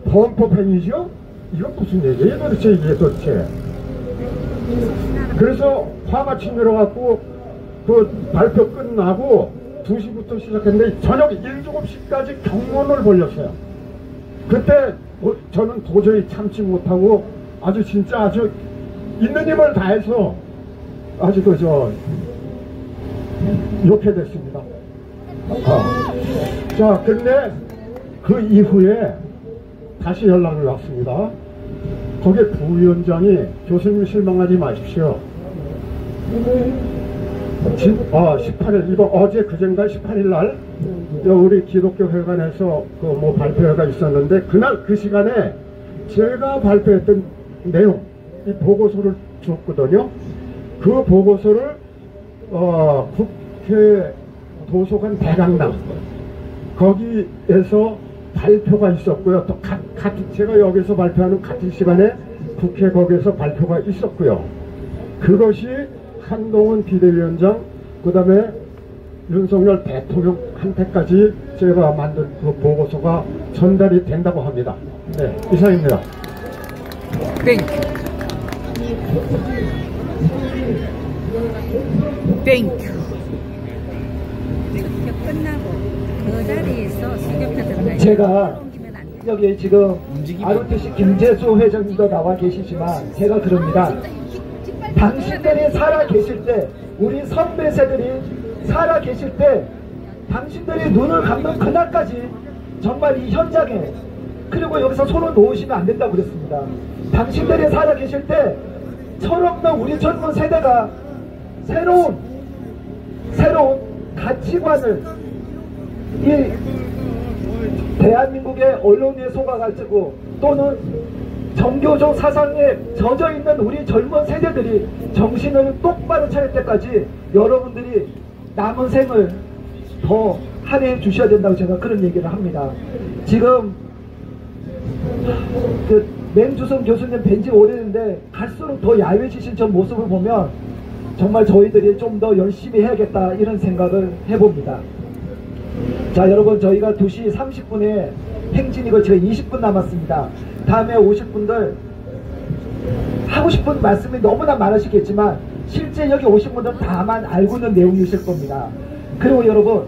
범법행위죠? 이건 무슨 얘기예요 도대체 이게 도대체. 그래서 화가 치밀어갖고 그 발표 끝나고 2시부터 시작했는데 저녁 7시까지 경론을 벌였어요. 그때 저는 도저히 참지 못하고 아주 진짜 아주 있는 힘을 다해서 아주 욕해 됐습니다. 자, 근데 그 이후에 다시 연락을 왔습니다. 거기에 부위원장이 교수님 실망하지 마십시오. 18일, 이번 어제 그젠가 18일 날 우리 기독교 회관에서 그 발표회가 있었는데 그날 그 시간에 제가 발표했던 내용, 이 보고서를 줬거든요. 그 보고서를 국회 도서관 대강당 거기에서 발표가 있었고요. 또 같은 제가 여기서 발표하는 같은 시간에 국회 거기에서 발표가 있었고요. 그것이 한동훈 비대위원장 그 다음에 윤석열 대통령한테까지 제가 만든 그 보고서가 전달이 된다고 합니다. 네, 이상입니다. 땡큐. 땡큐. 끝나고 그 자리에서 수격자들은 제가 여기 지금 ROTC 김재수 회장님도 나와 계시지만 제가 그럽니다. 당신들이 살아 계실 때, 우리 선배 세들이 살아 계실 때 당신들이 눈을 감는 그날까지 정말 이 현장에 그리고 여기서 손을 놓으시면 안 된다고 그랬습니다. 당신들이 살아 계실 때 철없는 우리 젊은 세대가 새로운 가치관을 이 대한민국의 언론에 속아가지고 또는 정교조 사상에 젖어있는 우리 젊은 세대들이 정신을 똑바로 차릴 때까지 여러분들이 남은 생을 더 할애해 주셔야 된다고 제가 그런 얘기를 합니다. 지금 그 맹주성 교수님 뵌지 오래됐는데 갈수록 더 야외지신 저 모습을 보면 정말 저희들이 좀 더 열심히 해야겠다 이런 생각을 해봅니다. 자, 여러분, 저희가 2시 30분에 행진이고 지금 20분 남았습니다. 다음에 오실 분들 하고 싶은 말씀이 너무나 많으시겠지만 실제 여기 오신 분들은 다만 알고 있는 내용이실 겁니다. 그리고 여러분,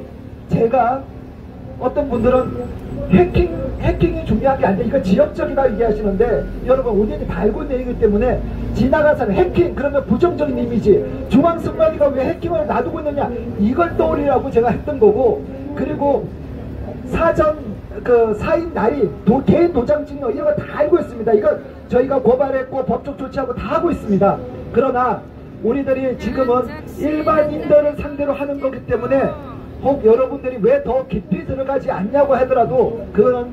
제가 어떤 분들은 해킹이 중요한 게 아니라 이거 지역적이다 얘기하시는데 여러분 우리는 다 알고 있는 얘기이기 때문에 지나가서 해킹 그러면 부정적인 이미지 중앙선관위가 왜 해킹을 놔두고 있느냐 이걸 떠올리라고 제가 했던 거고 그리고 사전 사인 날이 개인 도장 증여 이런 거 다 알고 있습니다. 이거 저희가 고발했고 법적 조치하고 다 하고 있습니다. 그러나 우리들이 지금은 일반인들을 상대로 하는 거기 때문에 혹 여러분들이 왜 더 깊이 들어가지 않냐고 하더라도 그거는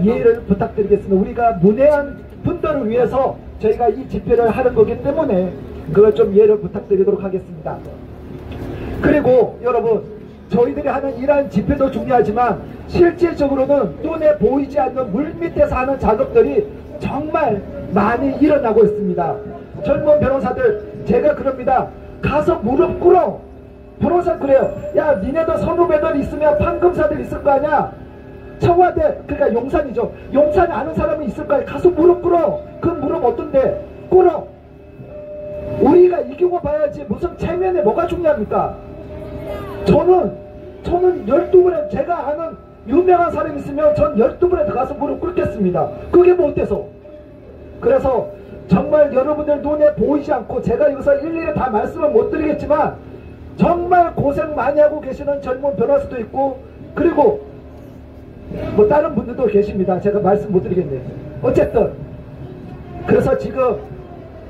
이해를 부탁드리겠습니다. 우리가 문외한 분들을 위해서 저희가 이 집회를 하는 거기 때문에 그걸 좀 이해를 부탁드리도록 하겠습니다. 그리고 여러분 저희들이 하는 이러한 집회도 중요하지만 실질적으로는 눈에 보이지 않는 물밑에서 하는 작업들이 정말 많이 일어나고 있습니다. 젊은 변호사들 제가 그럽니다. 가서 무릎 꿇어. 변호사 그래요. 야 니네도 선후배들 있으면 판검사들 있을 거 아니야. 청와대 그러니까 용산이죠. 용산에 아는 사람이 있을 거야. 가서 무릎 꿇어. 그 무릎 어떤데 꿇어. 우리가 이기고 봐야지 무슨 체면에 뭐가 중요합니까. 저는 12분에 제가 아는 유명한 사람이 있으면 전 12분에 들어가서 무릎 꿇겠습니다. 그게 뭐 어때서. 그래서 정말 여러분들 눈에 보이지 않고 제가 여기서 일일이 다 말씀을 못 드리겠지만 정말 고생 많이 하고 계시는 젊은 변호사도 있고 그리고 뭐 다른 분들도 계십니다. 제가 말씀 못 드리겠네요. 어쨌든 그래서 지금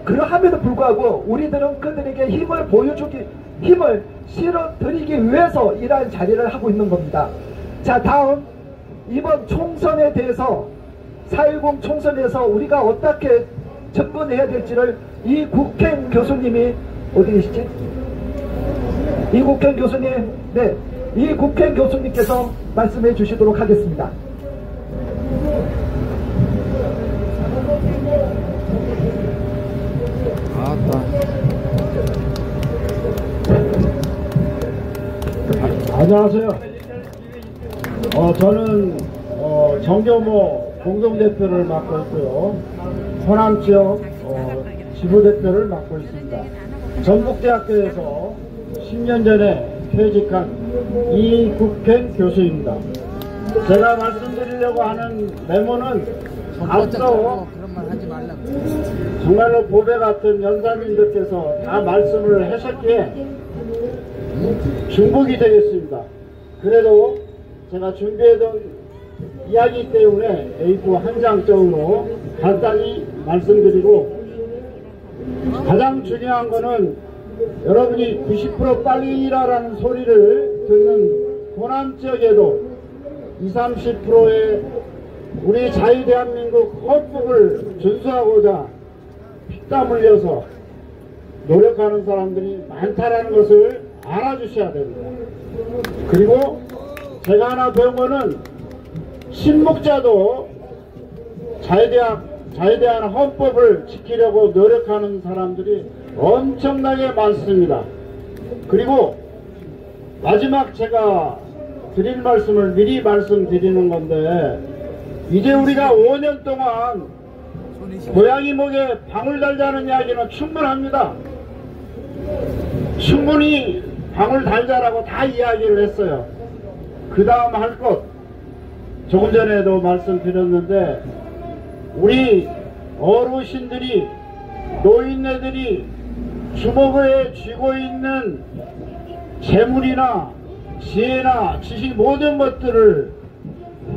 그러함에도 불구하고 우리들은 그들에게 힘을 실어드리기 위해서 이러한 자리를 하고 있는 겁니다. 자, 다음 이번 총선에 대해서 4.10 총선에서 우리가 어떻게 접근해야 될지를 이국행 교수님이 어디 계시지? 이국행 교수님, 네, 이국행 교수님께서 말씀해 주시도록 하겠습니다. 안녕하세요. 저는 정경모 공동대표를 맡고 있고요. 호남지역 지부대표를 맡고 있습니다. 전북대학교에서 10년 전에 퇴직한 이국행 교수입니다. 제가 말씀드리려고 하는 메모는 앞서 정말로 보배 같은 연사님들께서 다 말씀을 하셨기에 중복이 되겠습니다. 그래도 제가 준비해둔 이야기 때문에 A4 한 장적으로 간단히 말씀드리고, 가장 중요한 거는 여러분이 90% 빨리 일하라는 소리를 듣는 호남 지역에도 20, 30%의 우리 자유대한민국 헌법을 준수하고자 피땀 흘려서 노력하는 사람들이 많다라는 것을 알아주셔야 됩니다. 그리고 제가 하나 배운 거는 신목자도 자유대한 헌법을 지키려고 노력하는 사람들이 엄청나게 많습니다. 그리고 마지막 제가 드릴 말씀을 미리 말씀드리는 건데, 이제 우리가 5년 동안 고양이 목에 방울 달자는 이야기는 충분합니다. 충분히 방울 달자라고 다 이야기를 했어요. 그 다음 할 것, 조금 전에도 말씀드렸는데, 우리 어르신들이, 노인네들이 주먹에 쥐고 있는 재물이나 지혜나 지식 모든 것들을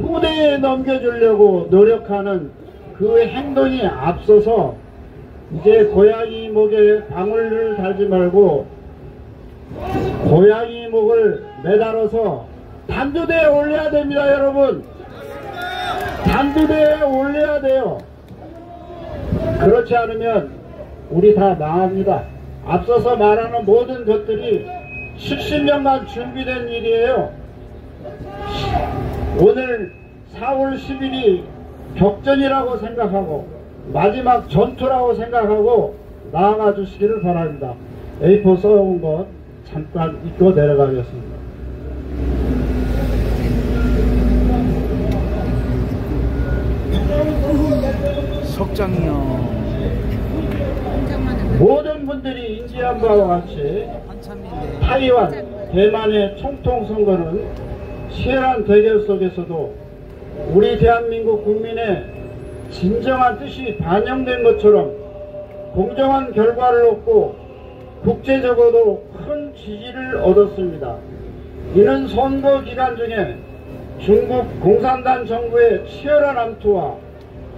후대에 넘겨주려고 노력하는 그 행동이 앞서서 이제 고양이 목에 방울을 달지 말고 고양이 목을 매달아서 단두대에 올려야 됩니다. 여러분, 단두대에 올려야 돼요. 그렇지 않으면 우리 다 망합니다. 앞서서 말하는 모든 것들이 70년간 준비된 일이에요. 오늘 4월 10일이 격전이라고 생각하고 마지막 전투라고 생각하고 나아가 주시기를 바랍니다. A4 써온 것 잠깐 읽고 내려가겠습니다. 석장이요. 모든 분들이 인지한 바와 같이 타이완, 대만의 총통선거는 치열한 대결 속에서도 우리 대한민국 국민의 진정한 뜻이 반영된 것처럼 공정한 결과를 얻고 국제적으로도 큰 지지를 얻었습니다. 이는 선거 기간 중에 중국 공산당 정부의 치열한 암투와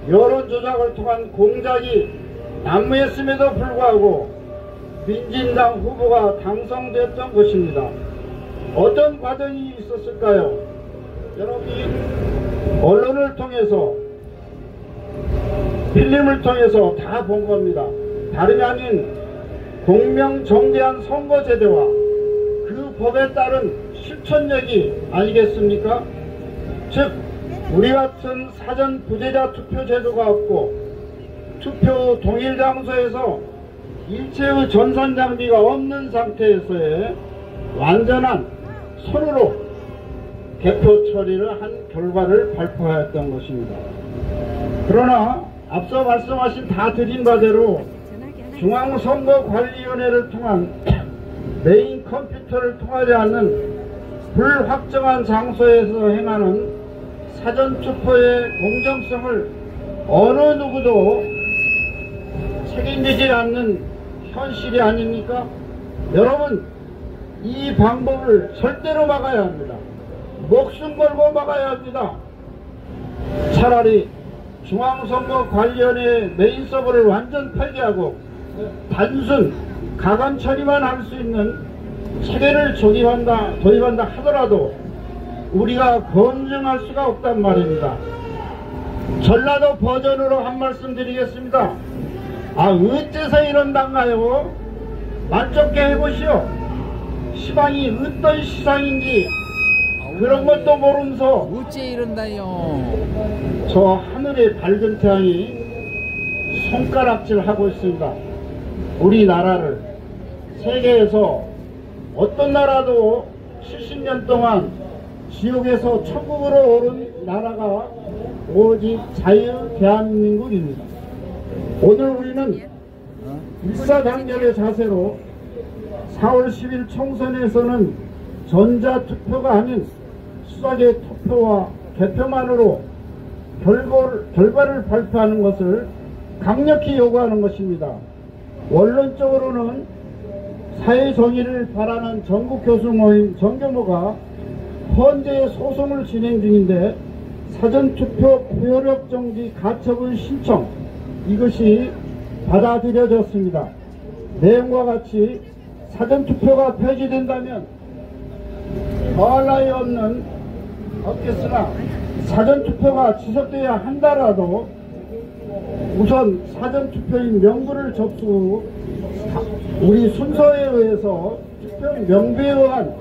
여론 조작을 통한 공작이 난무했음에도 불구하고 민진당 후보가 당선됐던 것입니다. 어떤 과정이 있었을까요? 여러분이 언론을 통해서, 필름을 통해서 다 본 겁니다. 다름이 아닌 공명정대한 선거제도와 그 법에 따른 실천력이 아니겠습니까? 즉 우리 같은 사전 부재자 투표 제도가 없고 투표 동일 장소에서 일체의 전산 장비가 없는 상태에서의 완전한 손으로 개표 처리를 한 결과를 발표하였던 것입니다. 그러나 앞서 말씀하신 다 드린 바대로 중앙선거관리위원회를 통한 메인 컴퓨터를 통하지 않는 불확정한 장소에서 행하는 사전투표의 공정성을 어느 누구도 책임지지 않는 현실이 아닙니까? 여러분, 이 방법을 절대로 막아야 합니다. 목숨 걸고 막아야 합니다. 차라리 중앙선거관리위원회 메인 서버를 완전 폐기하고 단순 가관 처리만 할 수 있는 체계를 도입한다 하더라도 우리가 검증할 수가 없단 말입니다. 전라도 버전으로 한 말씀 드리겠습니다. 어째서 이런단가요? 말 좁게 해보시오. 시방이 어떤 시상인지 그런 것도 모르면서 어째 이런다요. 저 하늘의 밝은 태양이 손가락질하고 있습니다. 우리나라를 세계에서 어떤 나라도 70년 동안 지옥에서 천국으로 오른 나라가 오직 자유 대한민국입니다. 오늘 우리는 일사당연의 자세로 4월 10일 총선에서는 전자투표가 아닌 수작의 투표와 개표만으로 결과를 발표하는 것을 강력히 요구하는 것입니다. 원론적으로는 사회정의를 바라는 전국교수모임 정교모가 현재 소송을 진행 중인데 사전투표 효력 정지 가처분 신청 이것이 받아들여졌습니다. 내용과 같이 사전투표가 폐지된다면 더할 나위 없겠으나 사전투표가 지속돼야 한다라도 우선 사전투표인 명부를 접수 후 우리 순서에 의해서 투표 명부에 의한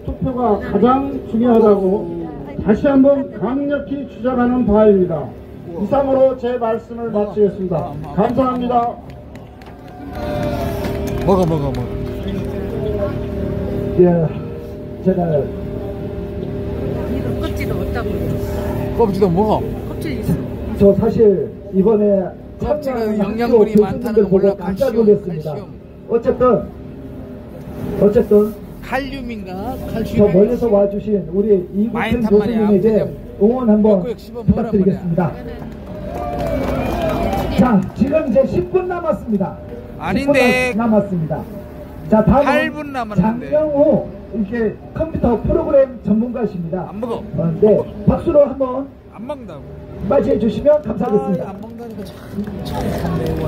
투표가 가장 중요하다고 다시 한번 강력히 주장하는 바입니다. 이상으로 제 말씀을 마치겠습니다. 감사합니다. 먹어. 예, 제가 이거 껍질도 없다고. 껍질도 먹어. 껍질 있어. 저 사실 이번에 껍질은 참여한 영양분이 학교 많다는 교수님들 거 보고 몰라. 깜짝 칼슘, 놀랐습니다. 칼슘. 어쨌든 칼륨인가? 칼슘. 저 멀리서 와주신 우리 이국현 많이 탄 말이야. 교수님에게 그냥 응원 한번 꾹꾹 씹어 먹으란 부탁드리겠습니다. 자, 지금 이제 10분 남았습니다. 아닌데. 10분 남았습니다. 자, 다음은 8분 남았는데. 장명호 이렇게 컴퓨터 프로그램 전문가십니다. 안 먹어. 네, 박수로 한번 안 먹는다고. 맞이해 주시면 감사하겠습니다. 안 먹는다니까 참 매워.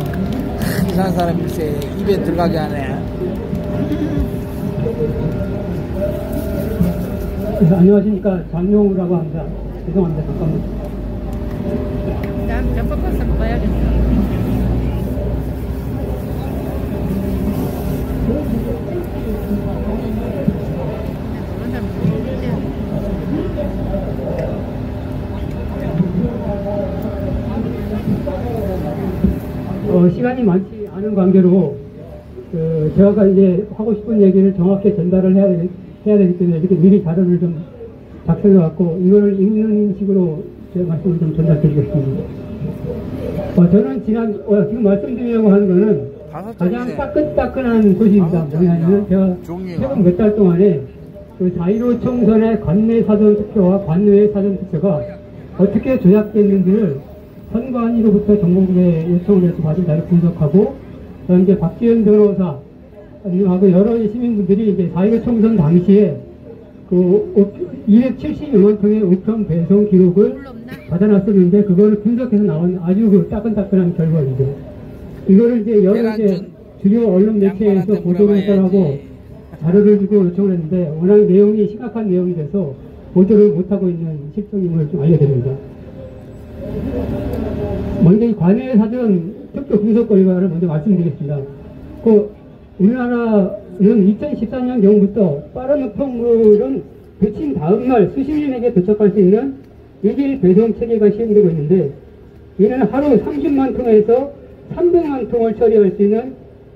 이상한 사람일세. 입에 들어가게 하네. 안녕하십니까. 장용우라고 합니다. 죄송합니다. 잠깐만. 난 몇 번 가서 먹어야겠다. 시간이 많지 않은 관계로 제가 이제 하고 싶은 얘기를 정확히 전달을 해야 되기 때문에 이렇게 미리 자료를 좀 작성해 갖고 이걸 읽는 식으로 제 말씀을 좀 전달드리겠습니다. 저는 지금 말씀드리려고 하는 거는 가장 따끈따끈한 소식입니다. 뭐냐면 제가 최근 몇 달 동안에 그 4.15 총선의 관내 사전투표와 관외 사전투표가 어떻게 조작됐는지를 선관위로부터 전국에 요청을 해서 받은 자료 분석하고 이제 박지현 변호사 하고 여러 시민분들이 이제 4.15 총선 당시에 그 272만 통의 우편 배송 기록을 받아놨었는데 그거를 분석해서 나온 아주 그 따끈따끈한 결과입니다. 이거를 이제 여러 이제 주요 언론 매체에서 보도를 했다고 자료를 주고 요청을 했는데 워낙 내용이 심각한 내용이 돼서 보도를 못하고 있는 실정임을 좀 알려드립니다. 먼저 이 관외 사전 투표 분석 결과를 먼저 말씀드리겠습니다. 우리나라는 2014년 경부터 빠른 우편물은 배친 다음날 수십 년에게 도착할 수 있는 일일 배송 체계가 시행되고 있는데 이는 하루 30만 통에서 300만 통을 처리할 수 있는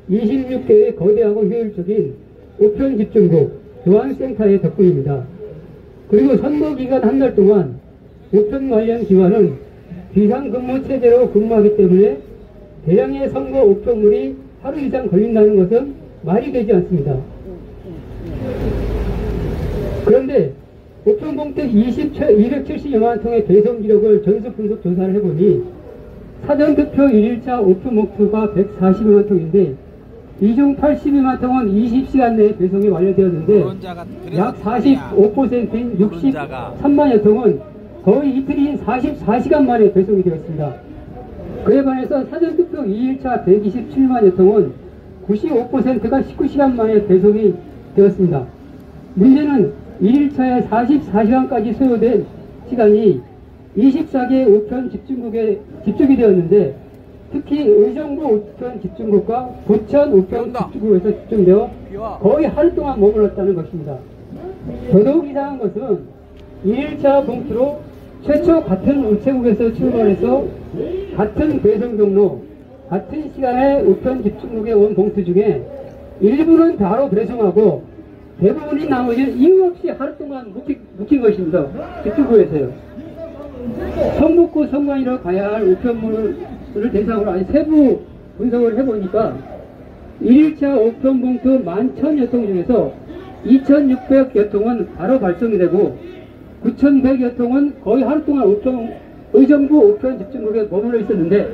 26개의 거대하고 효율적인 우편 집중국 교환센터의 덕분입니다. 그리고 선거 기간 한 달 동안 우편 관련 기관은 비상근무 체제로 근무하기 때문에 대량의 선거 우편물이 하루 이상 걸린다는 것은 말이 되지 않습니다. 그런데 우편봉투 270여만 통의 배송 기록을 전수 분석 조사를 해보니 사전투표 1일차 우편 목표가 140여만 통인데 이중 82만 통은 20시간 내에 배송이 완료되었는데 약 45%인 63만여 통은 거의 이틀인 44시간 만에 배송이 되었습니다. 그에 반해서 사전투표 2일차 127만여 통은 95%가 19시간 만에 배송이 되었습니다. 문제는 1일차에 44시간까지 소요된 시간이 24개 우편 집중국에 집중이 되었는데, 특히 의정부 우편 집중국과 부천 우편 집중국에서 집중되어 거의 하루 동안 머물렀다는 것입니다. 더더욱 이상한 것은 1일차 봉투로 최초 같은 우체국에서 출발해서 같은 배송 경로, 같은 시간에 우편 집중국에 온 봉투 중에 일부는 바로 배송하고 대부분이 나머지는 이유 없이 하루 동안 묵힌 것입니다. 집중국에서요. 성북구 선관위로 가야 할 우편물을 대상으로 아주 세부 분석을 해보니까 1일차 우편 봉투 11,000여 통 중에서 2,600여 통은 바로 발송이 되고 9,100여 통은 거의 하루 동안 의정부 우편 집중국에 머물러 있었는데,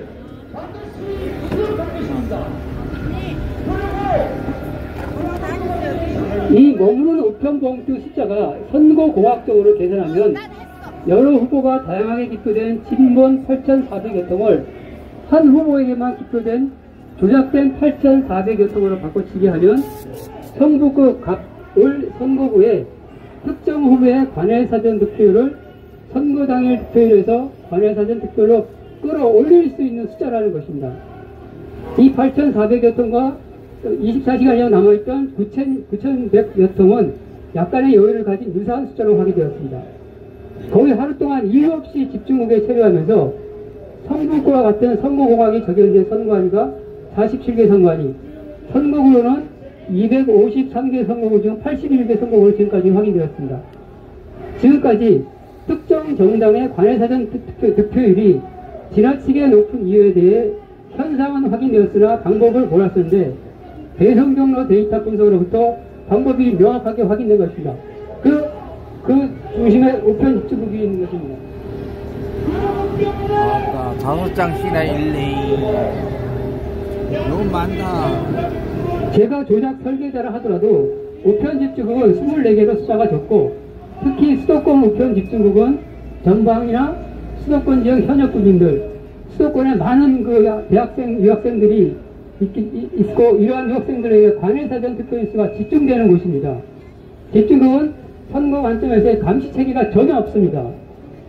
이 머무르는 우편 봉투 숫자가 선거공학적으로 계산하면 여러 후보가 다양하게 기표된 진본 8,400여 통을 한 후보에게만 기표된 조작된 8,400여 통으로 바꿔치기 하면 성북구 갑을 선거구에 특정 후보의 관외사전 득표율을 선거 당일 득표율에서 관외사전 득표율로 끌어올릴 수 있는 숫자라는 것입니다. 이 8,400여 통과 24시간이나 남아있던 9,100여 통은 약간의 여유를 가진 유사한 숫자로 확인되었습니다. 거의 하루 동안 이유 없이 집중국에 체류하면서 성북구와 같은 선거공학이 적용된 선관위가 47개 선관위, 선거구로는 253개 선거구 중 81개 선거구로 지금까지 확인되었습니다. 지금까지 특정 정당의 관외사전 득표율이 지나치게 높은 이유에 대해 현상은 확인되었으나 방법을 몰랐었는데, 배송 경로 데이터 분석으로부터 방법이 명확하게 확인된 것입니다. 그 중심에 우편 집중국이 있는 것입니다. 아까 5장씩이나 일레이 너무 많다. 제가 조작 설계자라 하더라도 우편 집중국은 24개로 숫자가 적고, 특히 수도권 우편 집중국은 전방이나 수도권 지역 현역 군인들, 수도권에 많은 대학생, 유학생들이 있고, 이러한 유학생들에게 관외사전 득표일수가 집중되는 곳입니다. 집중국은 선거 관점에서의 감시 체계가 전혀 없습니다.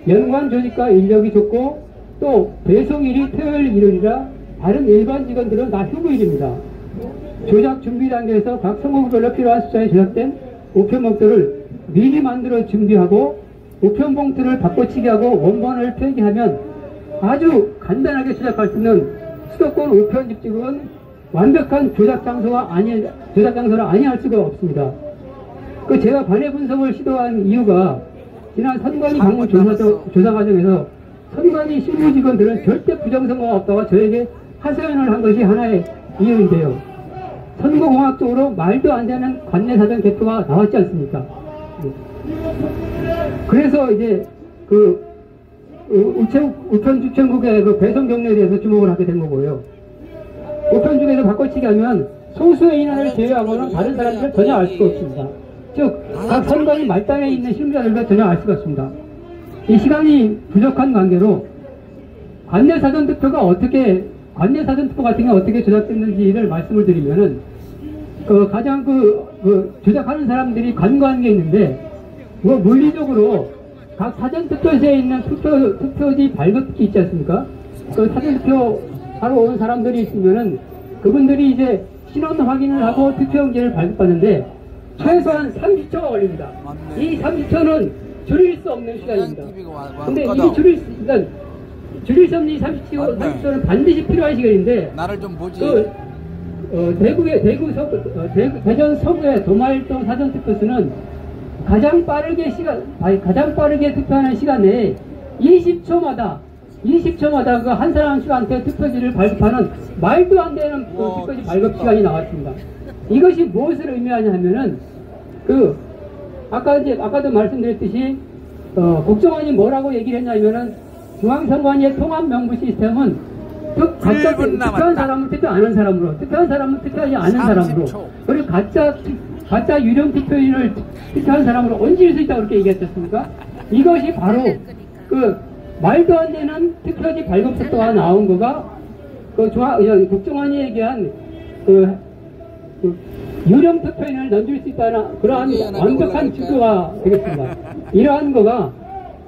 연관 조직과 인력이 좋고, 또 배송일이 토요일 일요일이라 다른 일반 직원들은 다 휴무일입니다. 조작 준비 단계에서 각 선거구별로 필요한 숫자에 조작된 우편 봉투를 미리 만들어 준비하고 우편 봉투를 바꿔치기하고 원본을 표기하면 아주 간단하게 조작할 수 있는 수도권 우편 집중국은 완벽한 조작 장소가 아니할 수가 없습니다. 제가 관외 분석을 시도한 이유가, 지난 선관위 방문 조사 과정에서 선관위 실무 직원들은 절대 부정선거가 없다고 저에게 하소연을 한 것이 하나의 이유인데요. 선거공학적으로 말도 안 되는 관내사전 개표가 나왔지 않습니까? 그래서 이제 우편 집중국의 배송 경로에 대해서 주목을 하게 된 거고요. 우편 중에서 바꿔치기 하면 소수의 인원을 제외하고는 다른 사람들은 전혀 알 수가 없습니다. 즉, 각 선관위 말단에 있는 실무자들과 전혀 알 수가 없습니다. 이 시간이 부족한 관계로 관내사전 투표 같은 게 어떻게 조작됐는지를 말씀을 드리면은, 가장 조작하는 사람들이 간과한 게 있는데, 물리적으로 각 사전투표소에 있는 투표지 발급기 있지 않습니까? 사전투표 하러 온 사람들이 있으면은 그분들이 이제 신원 확인을 하고 투표용지를 발급하는데 최소한 30초가 걸립니다. 이 30초는 줄일 수 없는 시간입니다. 근데 이 줄일 수 없는 이 30초는 반드시 필요한 시간인데, 나를 좀 보지. 대전 서구의 도마일동 사전투표소는 가장 빠르게 투표하는 시간 내에 20초마다 그 한 사람씩한테 투표지를 발급하는 말도 안 되는 투표지 발급 시간이 나왔습니다. 이것이 무엇을 의미하냐 하면은, 아까도 말씀드렸듯이, 국정원이 뭐라고 얘기를 했냐면은, 중앙선관위의 통합 명부 시스템은 투표한 사람은 투표 안 한 사람으로, 투표한 사람은 투표하지 않은 사람으로, 그리고 가짜 유령 투표인을 투표한 사람으로 얹을 수 있다고 그렇게 얘기했지 않습니까? 이것이 바로 그 말도 안 되는 특허지 발급 속도가 나온 거가 그 국정원이 얘기한 그 유령 투표인을 넘길 수 있다는 그러한 완벽한 증거가 되겠습니다. 이러한 거가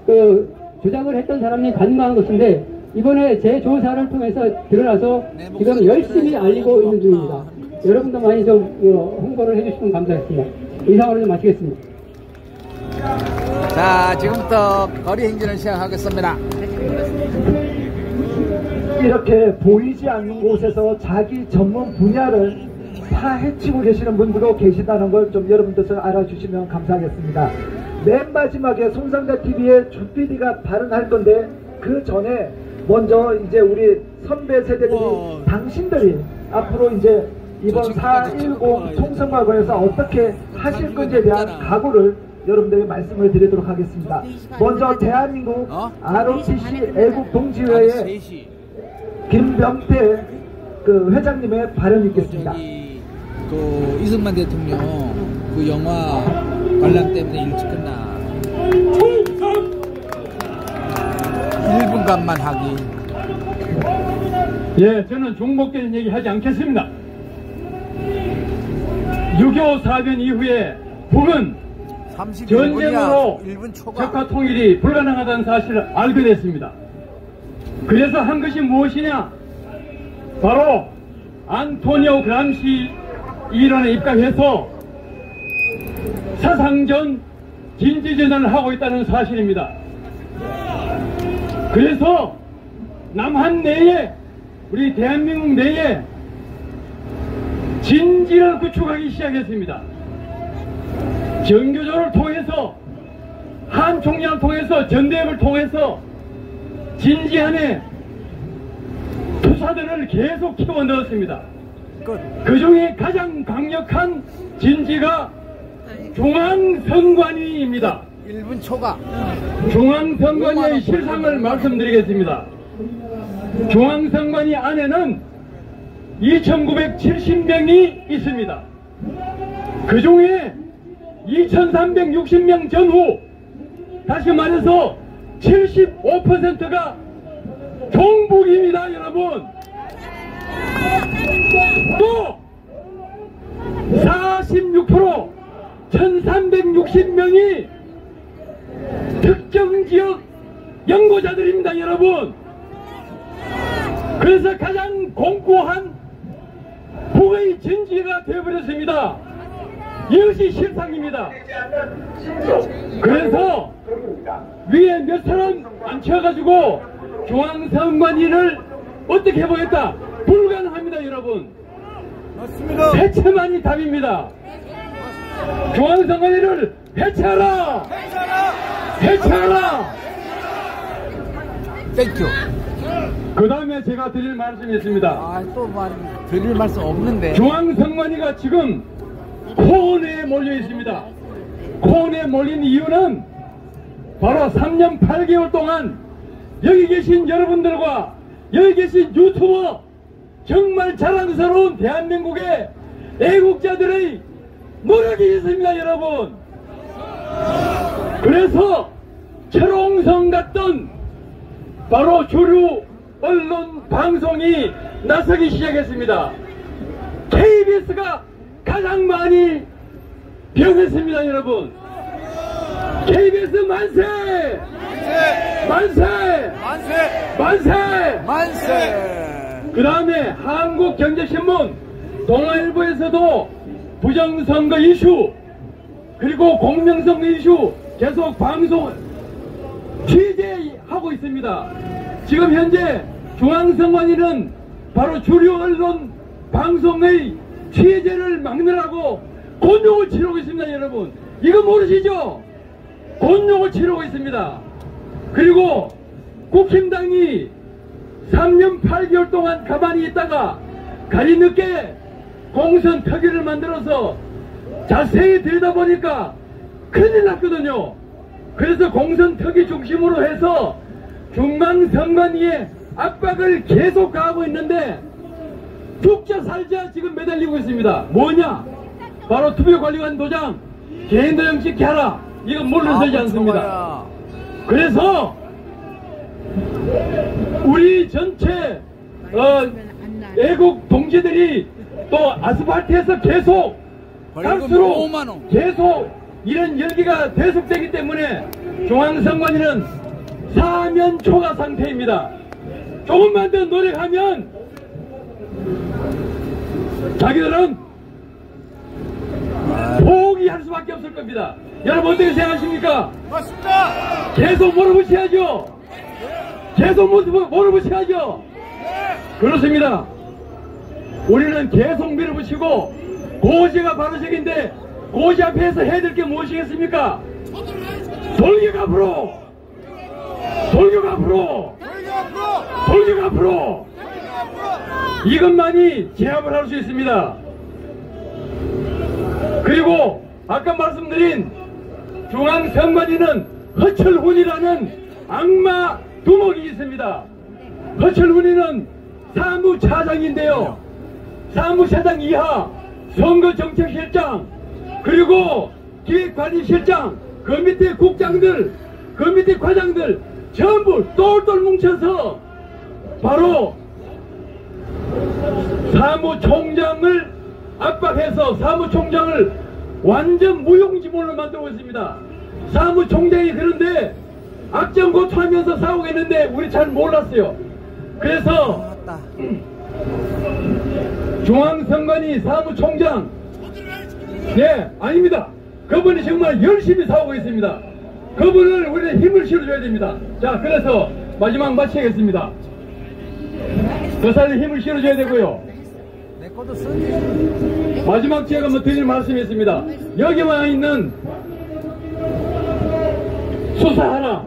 그 조작을 했던 사람이 간과한 것인데 이번에 제 조사를 통해서 드러나서 지금 열심히 알리고 있는 중입니다. 여러분도 많이 좀 홍보를 해주시면 감사하겠습니다. 이상으로 좀 마치겠습니다. 자, 지금부터 거리 행진을 시작하겠습니다. 이렇게 보이지 않는 곳에서 자기 전문 분야를 파헤치고 계시는 분들도 계시다는 걸 좀 여러분들 알아주시면 감사하겠습니다. 맨 마지막에 손상가TV에 주 PD가 발언할 건데 그 전에 먼저 이제 우리 선배 세대들이 당신들이 앞으로 이제 이번 4.10 총선과 관해서 어떻게 하실 건지에 대한 각오를 여러분들에게 말씀을 드리도록 하겠습니다. 먼저 대한민국 ROTC 애국동지회의 김병태 그 회장님의 발언이 있겠습니다. 그 이승만 대통령 그 영화 관람 때문에 일찍 끝나. 1분간만 하기. 예, 저는 종목되는 얘기 하지 않겠습니다. 6.25 사변 이후에 북은 전쟁으로 적화 통일이 불가능하다는 사실을 알게 됐습니다. 그래서 한 것이 무엇이냐? 바로 안토니오 그람시 이란에 입각해서 사상전 진지전환을 하고 있다는 사실입니다. 그래서 남한 내에 우리 대한민국 내에 진지를 구축하기 시작했습니다. 정교조를 통해서 한 총리를 통해서 전대협을 통해서 진지 안에 투사들을 계속 키워 넣었습니다. 그 중에 가장 강력한 진지가 중앙선관위입니다. 1분 초과. 중앙선관위의 실상을 말씀드리겠습니다. 중앙선관위 안에는 2,970명이 있습니다. 그 중에 2,360명 전후, 다시 말해서 75%가 종북입니다, 여러분. 또 46%, 1,360명이 특정 지역 연구자들입니다, 여러분. 그래서 가장 공고한 북의 진지가 되어버렸습니다. 이것이 실상입니다. 그래서 위에 몇 사람 앉혀가지고 중앙선관위를 어떻게 해보겠다? 불가능합니다, 여러분. 맞습니다. 해체만이 답입니다. 중앙선관위를 해체하라! 해체하라! 땡큐. 그 다음에 제가 드릴 말씀이 있습니다. 또 드릴 말씀 없는데. 중앙선관위가 지금 코너에 몰려 있습니다. 코너에 몰린 이유는 바로 3년 8개월 동안 여기 계신 여러분들과 여기 계신 유튜버 정말 자랑스러운 대한민국의 애국자들의 노력이 있습니다, 여러분. 그래서 철옹성 같던 바로 주류 언론 방송이 나서기 시작했습니다. KBS가 가장 많이 병했습니다, 여러분. KBS 만세! 만세! 만세! 만세! 만세! 그 다음에 한국경제신문, 동아일보에서도 부정선거 이슈, 그리고 공명선거 이슈 계속 방송 취재하고 있습니다. 지금 현재 중앙선관위는 바로 주류 언론 방송의 취재를 막느라고 곤욕을 치르고 있습니다, 여러분. 이거 모르시죠? 곤욕을 치르고 있습니다. 그리고 국힘당이 3년 8개월 동안 가만히 있다가 가리 늦게 공천 특위를 만들어서 자세히 들여다보니까 큰일 났거든요. 그래서 공천 특위 중심으로 해서 중앙선관위의 압박을 계속 가하고 있는데 죽자 살자 지금 매달리고 있습니다. 뭐냐? 바로 투표관리관 도장 개인 도장 찍게 하라. 이건 물러서지 않습니다. 그래서 우리 전체 애국 동지들이 또 아스팔트에서 계속 갈수록 계속 이런 열기가 계속되기 때문에 중앙선관위는 사면 초과 상태입니다. 조금만 더 노력하면 자기들은 포기할 수밖에 없을 겁니다. 여러분 어떻게 생각하십니까? 맞습니다. 계속 몰아붙여야죠. 계속 몰아붙여야죠. 그렇습니다. 우리는 계속 밀어붙이고 고시가 바로 저긴데 고시 앞에서 해야 될 게 무엇이겠습니까? 돌격 앞으로! 돌격 앞으로! 돌격 앞으로! 이것만이 제압을 할 수 있습니다. 그리고 아까 말씀드린 중앙선관위는 허철훈이라는 악마 두목이 있습니다. 허철훈이는 사무차장인데요. 사무차장 이하 선거정책실장 그리고 기획관리실장 그 밑에 국장들 그 밑에 과장들 전부 똘똘 뭉쳐서 바로 사무총장을 압박해서 사무총장을 완전 무용지물로 만들고 있습니다. 사무총장이 그런데 악정고투하면서 싸우겠는데 우리 잘 몰랐어요. 그래서 중앙선관위 사무총장 네 아닙니다. 그분이 정말 열심히 싸우고 있습니다. 그분을 우리는 힘을 실어줘야 됩니다. 자 그래서 마지막 마치겠습니다. 그 사람이 힘을 실어줘야 되고요. 마지막 제가 뭐 드릴 말씀이 있습니다. 여기 와 있는 수사하라.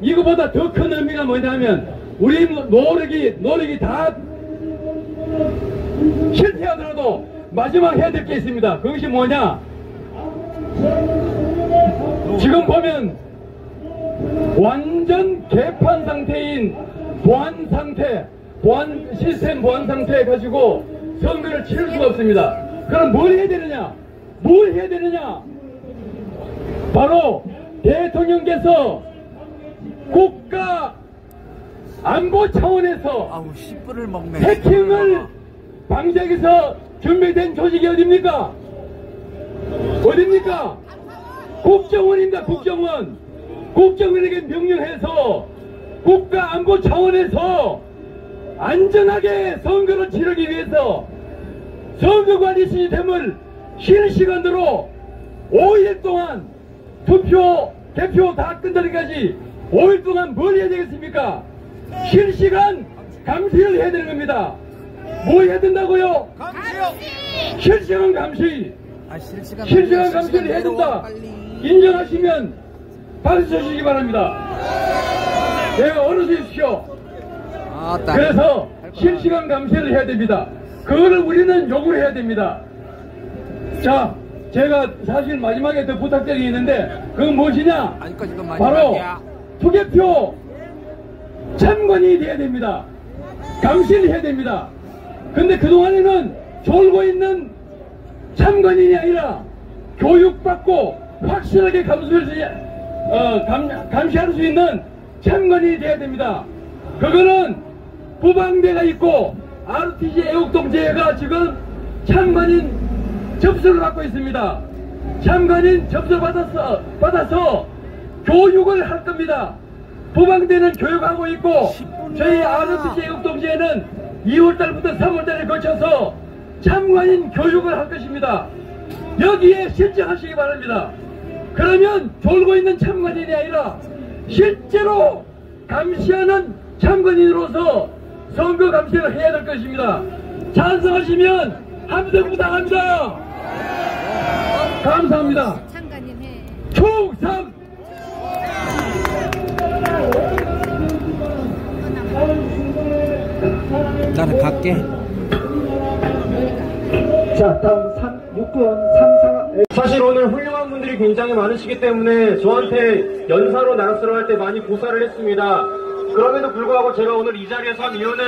이거보다 더 큰 의미가 뭐냐면 우리 노력이 다 실패하더라도 마지막 해야 될 게 있습니다. 그것이 뭐냐? 지금 보면 완전 개판 상태인 보안 상태, 시스템 보안 상태 가지고 선거를 치를 수가 없습니다. 그럼 뭘 해야 되느냐? 뭘 해야 되느냐? 바로 대통령께서 국가 안보 차원에서 해킹을 방지하기 위해서 준비된 조직이 어딥니까? 어딥니까? 국정원입니다. 국정원. 국정원에게 명령해서 국가 안보 차원에서 안전하게 선거를 치르기 위해서 선거관리 시스템을 실시간으로 5일 동안 투표, 개표 다 끝나기까지 5일 동안 뭘 해야 되겠습니까? 실시간 감시를 해야 되는 겁니다. 뭐 해야 된다고요? 감시요! 실시간 감시! 실시간 감시를 해야 된다. 인정하시면 박수 쳐주시기 바랍니다. 내가 어느 주십시오. 그래서 실시간 감시를 해야 됩니다. 그거를 우리는 요구를 해야 됩니다. 자, 제가 사실 마지막에 더 부탁드리는 게 있는데 그건 무엇이냐? 바로 투개표 참관이 돼야 됩니다. 감시를 해야 됩니다. 근데 그동안에는 졸고 있는 참관인이 아니라 교육받고 확실하게 감시할 수 있는 참관인이 돼야 됩니다. 그거는 부방대가 있고 RTG 애국동제가 지금 참관인 접수를 받고 있습니다. 참관인 접수를 받아서 교육을 할 겁니다. 부방대는 교육하고 있고 저희 RTG 애국동제는 2월달부터 3월달에 거쳐서 참관인 교육을 할 것입니다. 여기에 실정하시기 바랍니다. 그러면 졸고 있는 참관인이 아니라 실제로 감시하는 참관인으로서 선거 감시를 해야 될 것입니다. 찬성하시면 함성 부탁합니다. 감사합니다. 충성! 나는 갈게. 자, 다음 6번 3, 4. 사실 오늘 훌륭한 분들이 굉장히 많으시기 때문에 저한테 연사로 나락스러 할 때 많이 고사를 했습니다. 그럼에도 불구하고 제가 오늘 이 자리에 선 이유는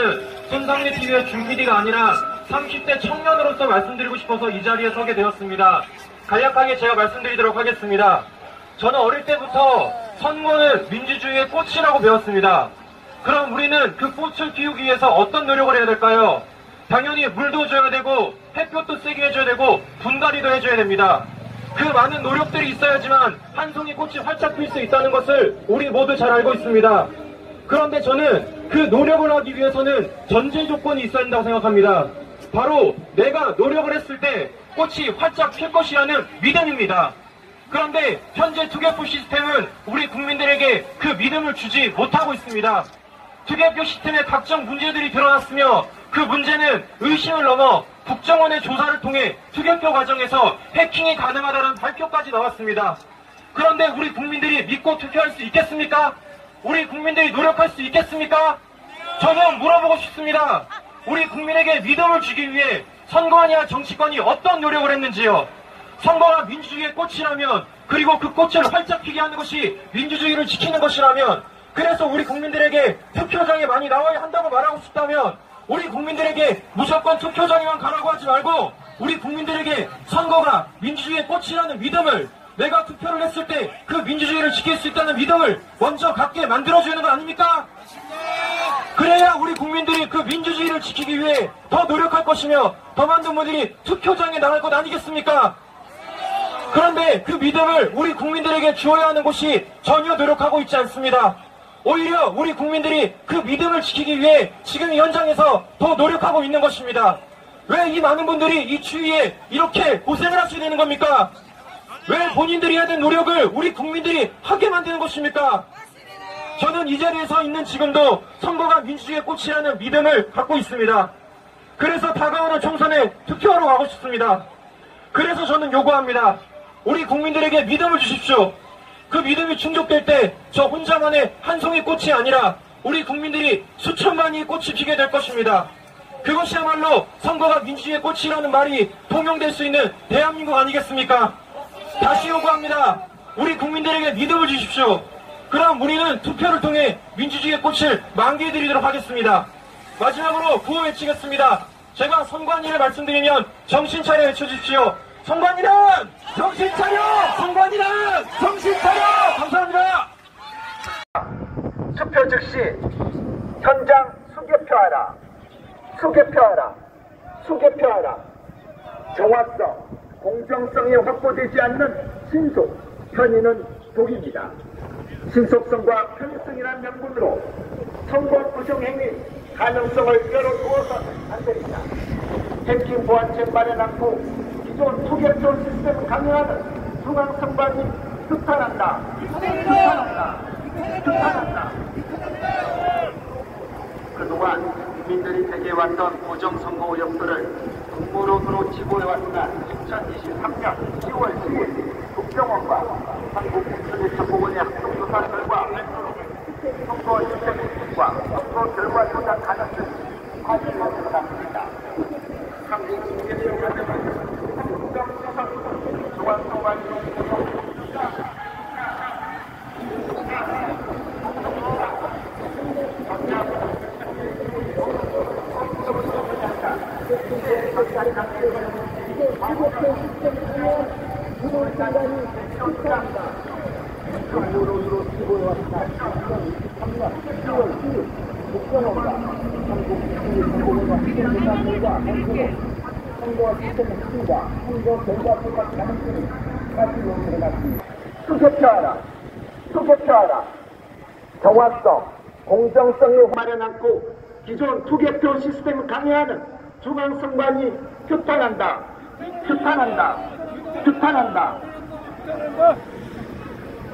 손상리 TV의 준 PD가 아니라 30대 청년으로서 말씀드리고 싶어서 이 자리에 서게 되었습니다. 간략하게 제가 말씀드리도록 하겠습니다. 저는 어릴 때부터 선거는 민주주의의 꽃이라고 배웠습니다. 그럼 우리는 그 꽃을 키우기 위해서 어떤 노력을 해야 될까요? 당연히 물도 줘야 되고 햇볕도 세게 해줘야 되고 분갈이도 해줘야 됩니다. 그 많은 노력들이 있어야지만 한 송이 꽃이 활짝 필 수 있다는 것을 우리 모두 잘 알고 있습니다. 그런데 저는 그 노력을 하기 위해서는 전제 조건이 있어야 한다고 생각합니다. 바로 내가 노력을 했을 때 꽃이 활짝 필 것이라는 믿음입니다. 그런데 현재 투개표 시스템은 우리 국민들에게 그 믿음을 주지 못하고 있습니다. 투개표 시스템에 각종 문제들이 드러났으며 그 문제는 의심을 넘어 국정원의 조사를 통해 투개표 과정에서 해킹이 가능하다는 발표까지 나왔습니다. 그런데 우리 국민들이 믿고 투표할 수 있겠습니까? 우리 국민들이 노력할 수 있겠습니까? 저는 물어보고 싶습니다. 우리 국민에게 믿음을 주기 위해 선거관이나 정치권이 어떤 노력을 했는지요? 선거가 민주주의의 꽃이라면, 그리고 그 꽃을 활짝 피게 하는 것이 민주주의를 지키는 것이라면, 그래서 우리 국민들에게 투표장에 많이 나와야 한다고 말하고 싶다면, 우리 국민들에게 무조건 투표장에만 가라고 하지 말고 우리 국민들에게 선거가 민주주의의 꽃이라는 믿음을, 내가 투표를 했을 때 그 민주주의를 지킬 수 있다는 믿음을 먼저 갖게 만들어주는 거 아닙니까? 그래야 우리 국민들이 그 민주주의를 지키기 위해 더 노력할 것이며 더 많은 분들이 투표장에 나갈 것 아니겠습니까? 그런데 그 믿음을 우리 국민들에게 주어야 하는 곳이 전혀 노력하고 있지 않습니다. 오히려 우리 국민들이 그 믿음을 지키기 위해 지금 이 현장에서 더 노력하고 있는 것입니다. 왜 이 많은 분들이 이 추위에 이렇게 고생을 하시게 되는 겁니까? 왜 본인들이 해야 되는 노력을 우리 국민들이 하게 만드는 것입니까? 저는 이 자리에 서 있는 지금도 선거가 민주주의의 꽃이라는 믿음을 갖고 있습니다. 그래서 다가오는 총선에 투표하러 가고 싶습니다. 그래서 저는 요구합니다. 우리 국민들에게 믿음을 주십시오. 그 믿음이 충족될 때 저 혼자만의 한 송이 꽃이 아니라 우리 국민들이 수천만이 꽃이 피게 될 것입니다. 그것이야말로 선거가 민주주의의 꽃이라는 말이 통용될 수 있는 대한민국 아니겠습니까? 다시 요구합니다. 우리 국민들에게 믿음을 주십시오. 그럼 우리는 투표를 통해 민주주의의 꽃을 만개해드리도록 하겠습니다. 마지막으로 구호 외치겠습니다. 제가 선관위를 말씀드리면 정신 차려 외쳐주십시오. 선관위는 정신 차려! 선관위는 정신 차려! 감사합니다. 투표 즉시 현장 수개표하라. 수개표하라. 수개표하라. 정확성, 공정성이 확보되지 않는 신속, 편의는 독입니다. 신속성과 편의성이라는 명분으로 선거 부정행위 가능성을 열어두어서는 안 됩니다. 해킹 보안책 마련 않고 기존 투개표 시스템을 강요하는 중앙선관위 규탄한다. 규탄한다. 규탄한다. 그동안 국민들이 제기해왔던 부정선거 의혹들을 음모론으로 지고해왔으나 2023년 10월 10일 국정원과 한국인터넷정보원의 합동조사 결과 발표로 선거 유세 국과 선거 결과 조작 가능성이 확인되어 드러났습니다. 한국인터넷정보원은 국정조사 중앙선관위로 음모론으로 지고해왔다. 2023년 10월 10일 국정원과 한국인터넷정보원과 합동조사 결과 발표로 선거 시스템 핵심과 선거 결과 조작 가능성이 확인되어 드러났습니다. 수개표하라. 수개표하라. 정확성, 공정성이 마련 않고 기존 투개표 시스템을 강요하는 중앙선관위 규탄한다. 규탄한다. 규탄한다.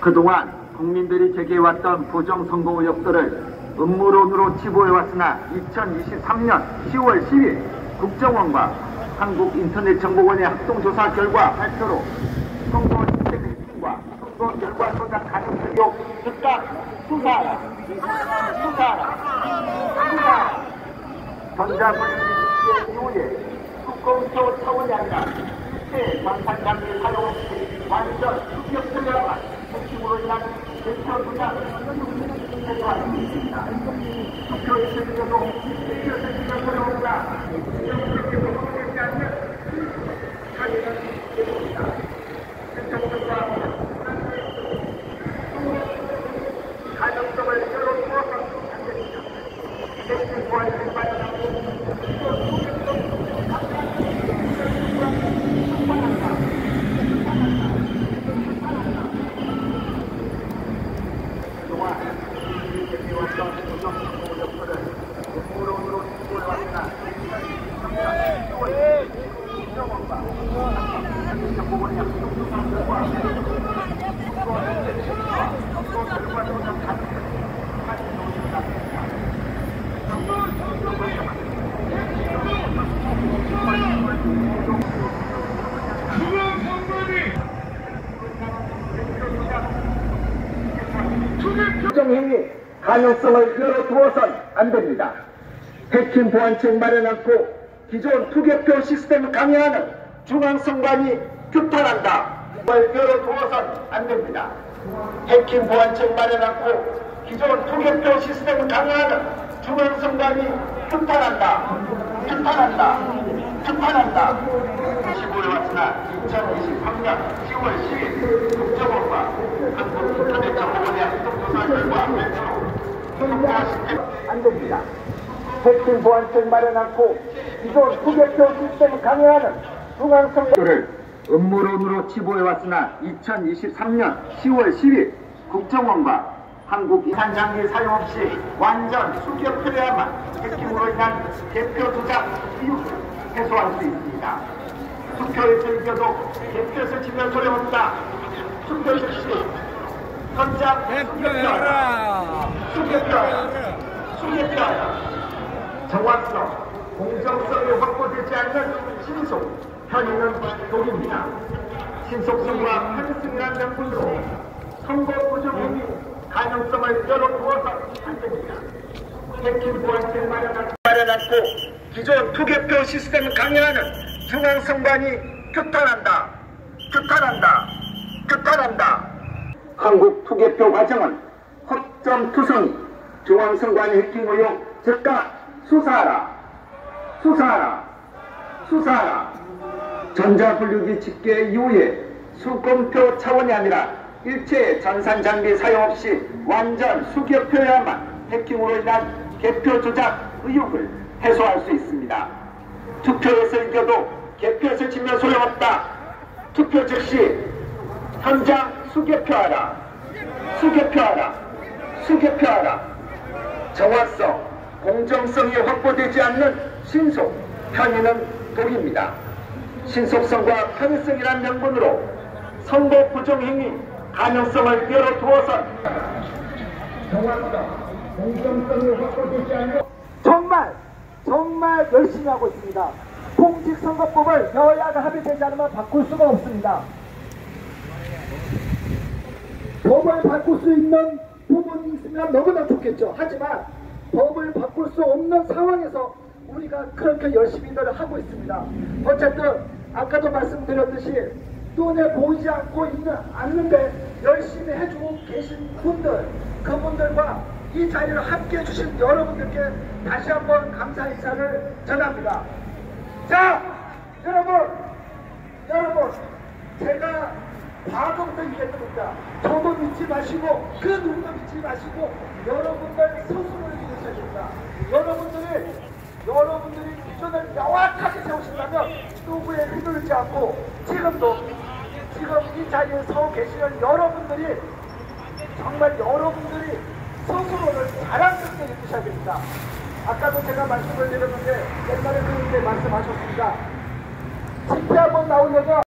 그동안 국민들이 제기해왔던 부정선거 의혹들을 음모론으로 치부해왔으나 2023년 10월 10일 국정원과 한국인터넷정보원의 합동조사 결과 발표로 선거 시스템 해킹과 선거 결과 조작 가능 의혹 즉각 수사하라. 수사하라. 수사하라. 전자불리기의 이후에 수검표 차원이 아니라 실제 방산장비 사용 없이 완전 수격처리와 핵심으로 인한 대표 조작 해소할 수 있습니다. 투표에 책임져도 투표에 책임져도 없다. 투표에 적용되지 않는 사회는 계속입니다. 신청권과 가능성을 열어두어서 안 됩니다. 부정행위 가능성을 열어두어선 안 됩니다. 해킹 보안책 마련하고 기존 투개표 시스템을 강화하는 중앙선관위 규탄한다. 열어두어선 안 됩니다. 해킹 보안책 마련하고 기존 투개표 시스템을 강화하는 중앙선관위 규탄한다. 규탄한다. 규탄한다. 15일 왔으나 2023년 10월 10일 국정원과 한국인터넷정보원의 합동조사 결과 매체로 통과 시스템 안 됩니다. 해킹 보안책 마련하고 기존 투개표 시스템을 강화하는 중앙선관위를 음모론으로 치부해왔으나 2023년 10월 10일 국정원과 한국 이산 장비 사용 없이 완전 수개표해야만 해킹으로 인한 개표 조작 이유를 해소할 수 있습니다. 투표에서 이겨도 개표에서 지면 소용없다. 투표 즉시 현장 수개표하라. 수개표하라. 수개표하라. 정확성, 공정성이 확보되지 않는 신속, 편의는 독입니다. 신속성과 편의성이라는 명분으로 선거 부정행위 가능성을 열어두어서 안 됩니다. 해킹 보안책 마련하고 기존 투개표 시스템을 강화하는 중앙선관위 규탄한다. 규탄한다. 규탄한다. 한국 투개표 과정은 허점 투성이 중앙선관위 해킹 의혹 즉각 수사하라. 수사하라. 수사하라. 전자분류기 집계 이후에 수검표 차원이 아니라 일체 전산 장비 사용 없이 완전 수개표여야만 해킹으로 인한 개표 조작 의혹을 해소할 수 있습니다. 투표에서 이겨도 개표에서 지면 소용없다. 투표 즉시 현장 수개표하라. 수개표하라. 수개표하라. 정확성, 공정성이 확보되지 않는 신속, 편의는 독입니다. 신속성과 편의성이란 명분으로 선거 부정행위 가능성을 열어두어선 정확성, 공정성이 확보되지 않는 정말 열심히 하고 있습니다. 공직선거법을 여야가 합의되지 않으면 바꿀 수가 없습니다. 법을 바꿀 수 있는 부분이 있으면 너무나 좋겠죠. 하지만 법을 바꿀 수 없는 상황에서 우리가 그렇게 열심히들 하고 있습니다. 어쨌든 아까도 말씀드렸듯이 눈에 보이지 않는데 열심히 해주고 계신 분들, 그분들과 이 자리를 함께해 주신 여러분들께 다시 한번 감사 인사를 전합니다. 자, 여러분, 제가 과거부터 얘기했습니다. 저도 믿지 마시고 그 누구도 믿지 마시고 여러분들 스스로를 믿으셔야 됩니다. 여러분들이 기준을 명확하게 세우신다면 누구의 휘둘리지 않고 지금 이 자리에 서 계시는 여러분들이 정말 여러분들이 스스로를 자랑스럽게 믿으셔야 됩니다. 아까도 제가 말씀을 드렸는데 옛날에 그렇게 말씀하셨습니다. 집회 한번 나오려면